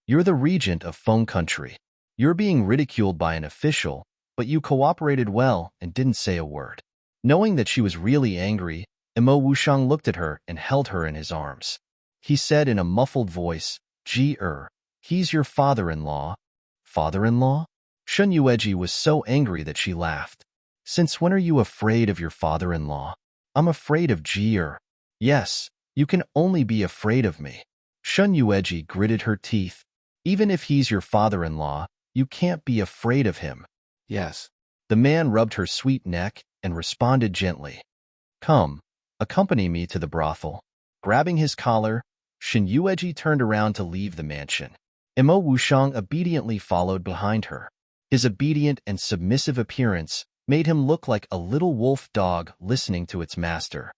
"You're the Regent of Feng Country. You're being ridiculed by an official, but you cooperated well and didn't say a word." Knowing that she was really angry, Imo Wushang looked at her and held her in his arms. He said in a muffled voice, "Ji-er, he's your father-in-law." Father-in-law? Shun Yueji was so angry that she laughed. "Since when are you afraid of your father-in-law?" "I'm afraid of Ji-er." "Yes, you can only be afraid of me." Shun Yueji gritted her teeth. "Even if he's your father-in-law, you can't be afraid of him." "Yes." The man rubbed her sweet neck and responded gently. "Come, accompany me to the brothel." Grabbing his collar, Shin Yueji turned around to leave the mansion. Imo Wushang obediently followed behind her. His obedient and submissive appearance made him look like a little wolf dog listening to its master.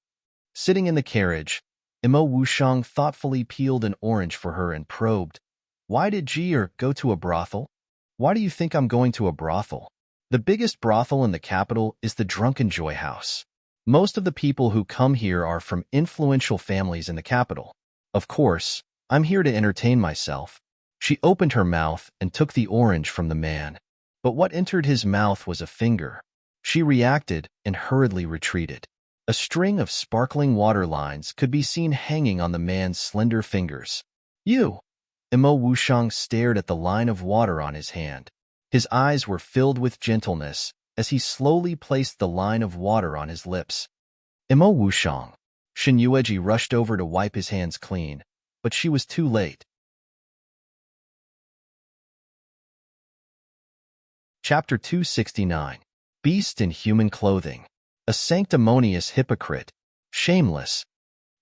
Sitting in the carriage, Imo Wushang thoughtfully peeled an orange for her and probed, "Why did Ji-er go to a brothel? Why do you think I'm going to a brothel?" "The biggest brothel in the capital is the Drunken Joy House. Most of the people who come here are from influential families in the capital. Of course, I'm here to entertain myself." She opened her mouth and took the orange from the man. But what entered his mouth was a finger. She reacted and hurriedly retreated. A string of sparkling water lines could be seen hanging on the man's slender fingers. "You!" Imo Wushang stared at the line of water on his hand. His eyes were filled with gentleness as he slowly placed the line of water on his lips. "Imo Wushang." Shin Yueji rushed over to wipe his hands clean, but she was too late. Chapter 269. Beast in Human Clothing. A sanctimonious hypocrite. Shameless.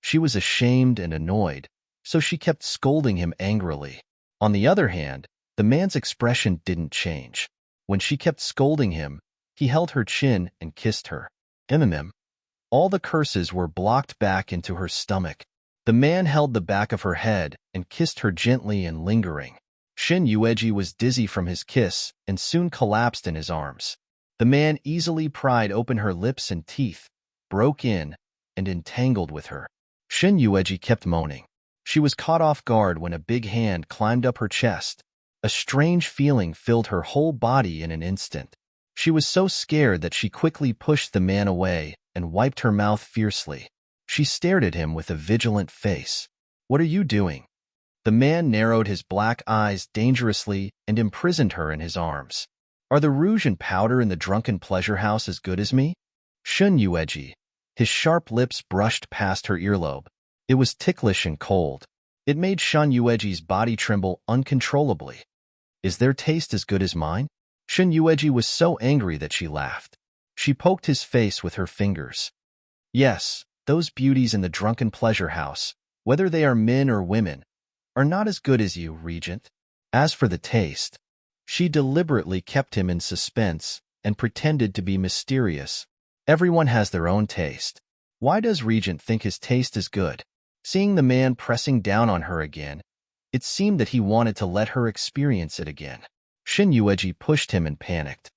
She was ashamed and annoyed, so she kept scolding him angrily. On the other hand, the man's expression didn't change. When she kept scolding him, he held her chin and kissed her. "Mm." All the curses were blocked back into her stomach. The man held the back of her head and kissed her gently and lingering. Shin Yueji was dizzy from his kiss and soon collapsed in his arms. The man easily pried open her lips and teeth, broke in, and entangled with her. Shin Yueji kept moaning. She was caught off guard when a big hand climbed up her chest. A strange feeling filled her whole body in an instant. She was so scared that she quickly pushed the man away and wiped her mouth fiercely. She stared at him with a vigilant face. "What are you doing?" The man narrowed his black eyes dangerously and imprisoned her in his arms. "Are the rouge and powder in the drunken pleasure house as good as me?" Shun Yueji. His sharp lips brushed past her earlobe. It was ticklish and cold. It made Shun Yueji's body tremble uncontrollably. "Is their taste as good as mine?" Shun Yueji was so angry that she laughed. She poked his face with her fingers. "Yes, those beauties in the drunken pleasure house, whether they are men or women, are not as good as you, Regent." As for the taste, she deliberately kept him in suspense and pretended to be mysterious. "Everyone has their own taste. Why does Regent think his taste is good?" Seeing the man pressing down on her again, it seemed that he wanted to let her experience it again. Shin Yueji pushed him and panicked.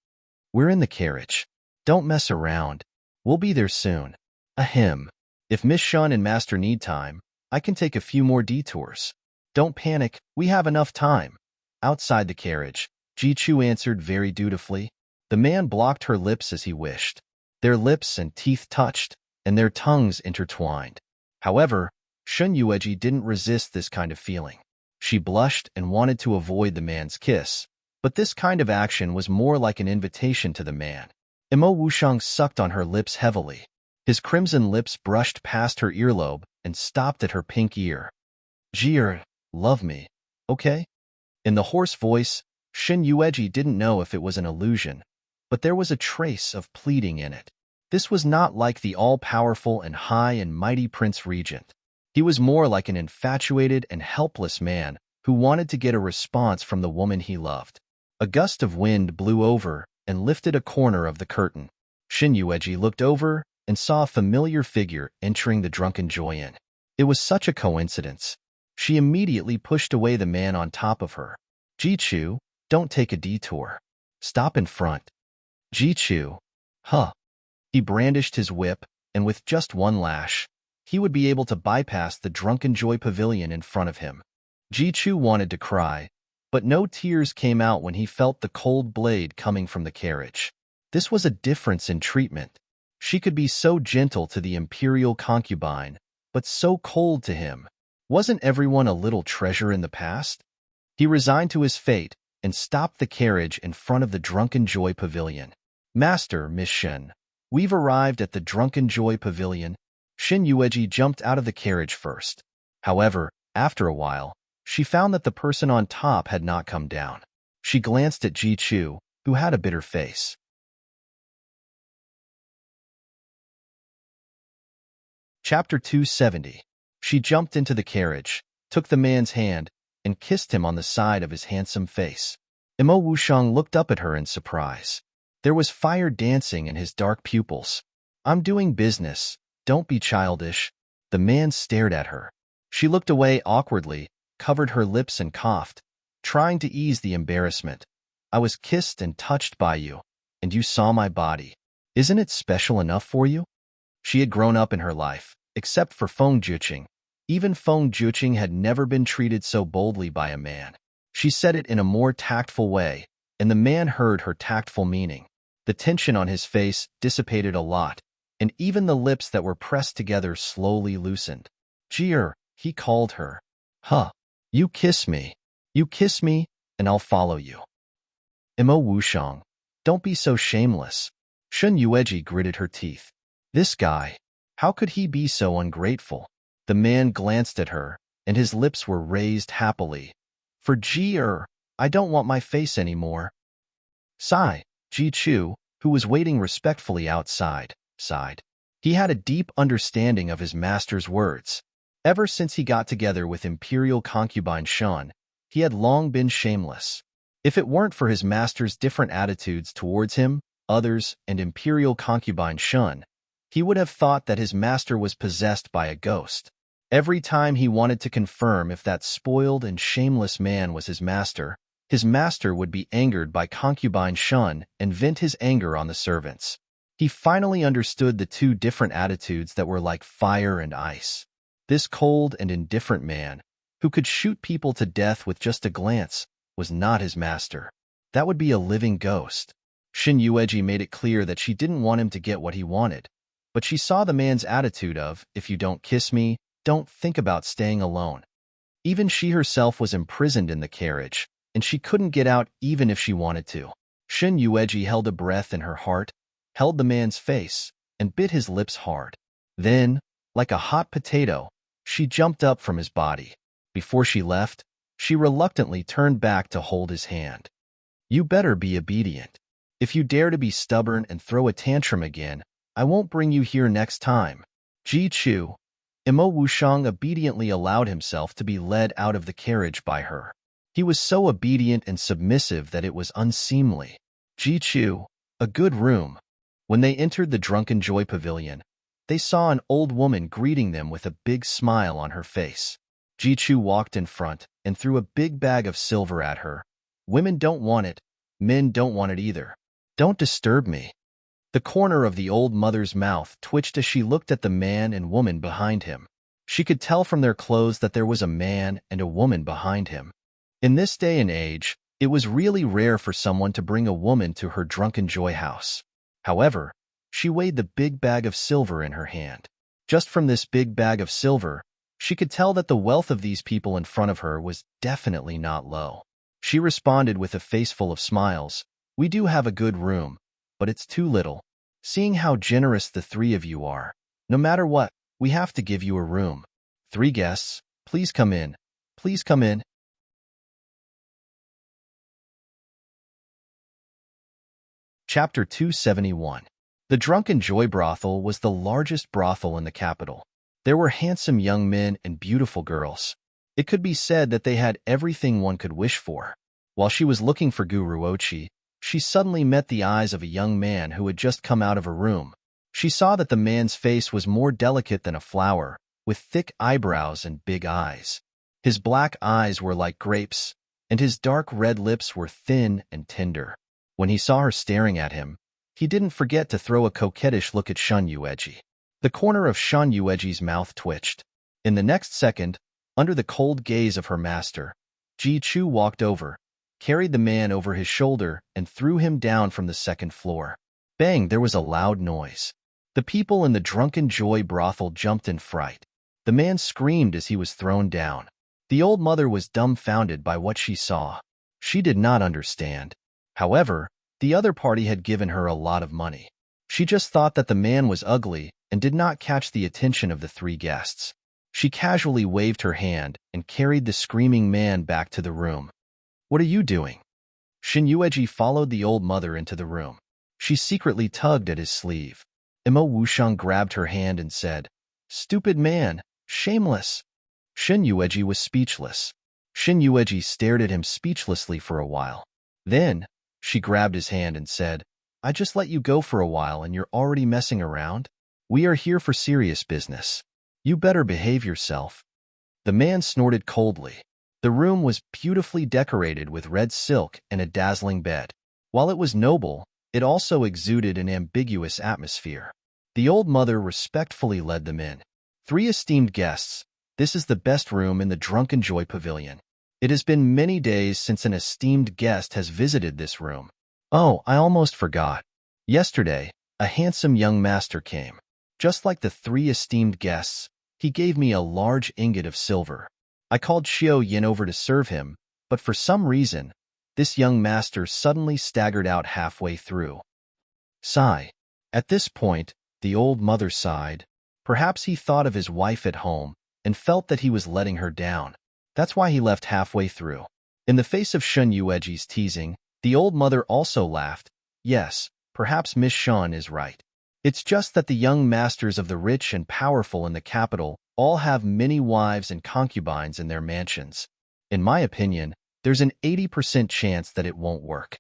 "We're in the carriage. Don't mess around. We'll be there soon." Ahem. "If Miss Shun and Master need time, I can take a few more detours." "Don't panic. We have enough time." Outside the carriage, Ji-Chu answered very dutifully. The man blocked her lips as he wished. Their lips and teeth touched, and their tongues intertwined. However, Shun Yueji didn't resist this kind of feeling. She blushed and wanted to avoid the man's kiss, but this kind of action was more like an invitation to the man. Imo Wushang sucked on her lips heavily. His crimson lips brushed past her earlobe and stopped at her pink ear. "Jier, love me, okay?" In the hoarse voice, Shin Yueji didn't know if it was an illusion, but there was a trace of pleading in it. This was not like the all-powerful and high and mighty Prince Regent. He was more like an infatuated and helpless man who wanted to get a response from the woman he loved. A gust of wind blew over and lifted a corner of the curtain. Shin Yueji looked over and saw a familiar figure entering the drunken joy inn. It was such a coincidence. She immediately pushed away the man on top of her. "Ji-Chu, don't take a detour. Stop in front." Ji-Chu. Huh. He brandished his whip, and with just one lash, he would be able to bypass the drunken joy pavilion in front of him. Ji-Chu wanted to cry, but no tears came out when he felt the cold blade coming from the carriage. This was a difference in treatment. She could be so gentle to the imperial concubine, but so cold to him. Wasn't everyone a little treasure in the past? He resigned to his fate and stopped the carriage in front of the Drunken Joy Pavilion. "Master, Miss Shen, we've arrived at the Drunken Joy Pavilion." Shin Yueji jumped out of the carriage first. However, after a while, she found that the person on top had not come down. She glanced at Ji-Chu, who had a bitter face. Chapter 270. She jumped into the carriage, took the man's hand, and kissed him on the side of his handsome face. Imo Wushang looked up at her in surprise. There was fire dancing in his dark pupils. "I'm doing business. Don't be childish." The man stared at her. She looked away awkwardly, covered her lips and coughed, trying to ease the embarrassment. "I was kissed and touched by you, and you saw my body. Isn't it special enough for you?" She had grown up in her life, except for Feng Juqing. Even Feng Juqing had never been treated so boldly by a man. She said it in a more tactful way, and the man heard her tactful meaning. The tension on his face dissipated a lot, and even the lips that were pressed together slowly loosened. "Jier," he called her. "Huh. You kiss me. You kiss me, and I'll follow you." Imo Wushang. "Don't be so shameless." Shun Yueji gritted her teeth. This guy. How could he be so ungrateful? The man glanced at her, and his lips were raised happily. "For Jier, I don't want my face anymore." Sigh. Ji-Chu, who was waiting respectfully outside, sighed. He had a deep understanding of his master's words. Ever since he got together with imperial concubine Shun, he had long been shameless. If it weren't for his master's different attitudes towards him, others, and imperial concubine Shun, He would have thought that his master was possessed by a ghost. Every time he wanted to confirm if that spoiled and shameless man was his master would be angered by concubine Shun and vent his anger on the servants. He finally understood the two different attitudes that were like fire and ice. This cold and indifferent man, who could shoot people to death with just a glance, was not his master. That would be a living ghost. Shin Yueji made it clear that she didn't want him to get what he wanted, but she saw the man's attitude of, if you don't kiss me, don't think about staying alone. Even she herself was imprisoned in the carriage, and she couldn't get out even if she wanted to. Shin Yueji held a breath in her heart, held the man's face, and bit his lips hard. Then, like a hot potato, she jumped up from his body. Before she left, she reluctantly turned back to hold his hand. You better be obedient. If you dare to be stubborn and throw a tantrum again, I won't bring you here next time. Ji Chu. Imo Wushang obediently allowed himself to be led out of the carriage by her. He was so obedient and submissive that it was unseemly. Ji Chu. A good room. When they entered the Drunken Joy Pavilion, they saw an old woman greeting them with a big smile on her face. Ji Chu walked in front and threw a big bag of silver at her. Women don't want it. Men don't want it either. Don't disturb me. The corner of the old mother's mouth twitched as she looked at the man and woman behind him. She could tell from their clothes that there was a man and a woman behind him. In this day and age, it was really rare for someone to bring a woman to her Drunken Joy house. However, she weighed the big bag of silver in her hand. Just from this big bag of silver, she could tell that the wealth of these people in front of her was definitely not low. She responded with a face full of smiles, We do have a good room, but it's too little. Seeing how generous the three of you are, no matter what, we have to give you a room. 3 guests, please come in. Please come in. Chapter 271. The Drunken Joy Brothel was the largest brothel in the capital. There were handsome young men and beautiful girls. It could be said that they had everything one could wish for. While she was looking for Guru Ochi, she suddenly met the eyes of a young man who had just come out of a room. She saw that the man's face was more delicate than a flower, with thick eyebrows and big eyes. His black eyes were like grapes, and his dark red lips were thin and tender. When he saw her staring at him, he didn't forget to throw a coquettish look at Shun Yueji. The corner of Shun Yueji's mouth twitched. In the next second, under the cold gaze of her master, Ji Chu walked over, carried the man over his shoulder, and threw him down from the 2nd floor. Bang! There was a loud noise. The people in the Drunken Joy brothel jumped in fright. The man screamed as he was thrown down. The old mother was dumbfounded by what she saw. She did not understand. However, the other party had given her a lot of money. She just thought that the man was ugly and did not catch the attention of the 3 guests. She casually waved her hand and carried the screaming man back to the room. What are you doing? Shin Yueji followed the old mother into the room. She secretly tugged at his sleeve. Imo Wushang grabbed her hand and said, Stupid man, shameless. Shin Yueji was speechless. Shin Yueji stared at him speechlessly for a while. Then, she grabbed his hand and said, I just let you go for a while and you're already messing around? We are here for serious business. You better behave yourself. The man snorted coldly. The room was beautifully decorated with red silk and a dazzling bed. While it was noble, it also exuded an ambiguous atmosphere. The old mother respectfully led them in. 3 esteemed guests, this is the best room in the Drunken Joy Pavilion. It has been many days since an esteemed guest has visited this room. Oh, I almost forgot. Yesterday, a handsome young master came. Just like the 3 esteemed guests, he gave me a large ingot of silver. I called Xiao Yin over to serve him, but for some reason, this young master suddenly staggered out halfway through. Sigh. At this point, the old mother sighed. Perhaps he thought of his wife at home and felt that he was letting her down. That's why he left halfway through. In the face of Shun Yueji's teasing, the old mother also laughed. Yes, perhaps Miss Shun is right. It's just that the young masters of the rich and powerful in the capital all have many wives and concubines in their mansions. In my opinion, there's an 80% chance that it won't work.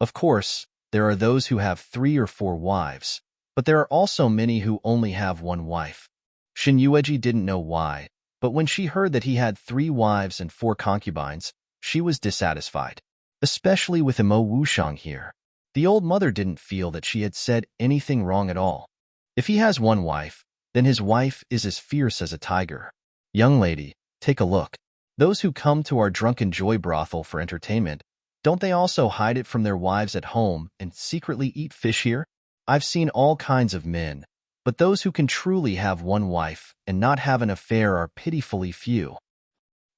Of course, there are those who have 3 or 4 wives, But there are also many who only have one wife. Shin Yueji didn't know why, but when she heard that he had 3 wives and 4 concubines, she was dissatisfied. Especially with Mo Wushang here. The old mother didn't feel that she had said anything wrong at all. If he has 1 wife, then his wife is as fierce as a tiger. Young lady, take a look. Those who come to our drunken joy brothel for entertainment, don't they also hide it from their wives at home and secretly eat fish here? I've seen all kinds of men, but those who can truly have 1 wife and not have an affair are pitifully few.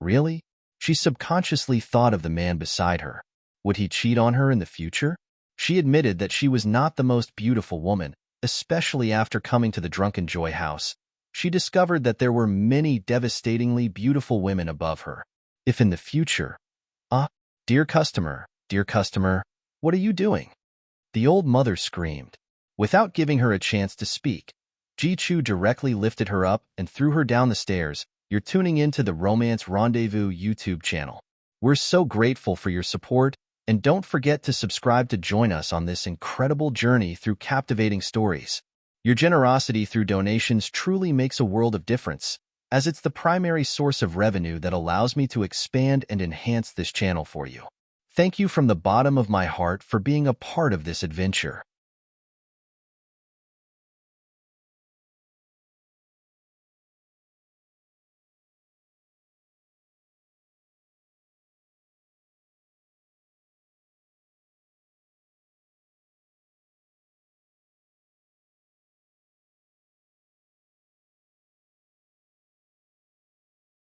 Really? She subconsciously thought of the man beside her. Would he cheat on her in the future? She admitted that she was not the most beautiful woman, especially after coming to the Drunken Joy house. She discovered that there were many devastatingly beautiful women above her. If in the future, dear customer, what are you doing? The old mother screamed. Without giving her a chance to speak, Ji Chu directly lifted her up and threw her down the stairs. You're tuning into the Romance Rendezvous YouTube channel. We're so grateful for your support, and don't forget to subscribe to join us on this incredible journey through captivating stories. Your generosity through donations truly makes a world of difference, as it's the primary source of revenue that allows me to expand and enhance this channel for you. Thank you from the bottom of my heart for being a part of this adventure.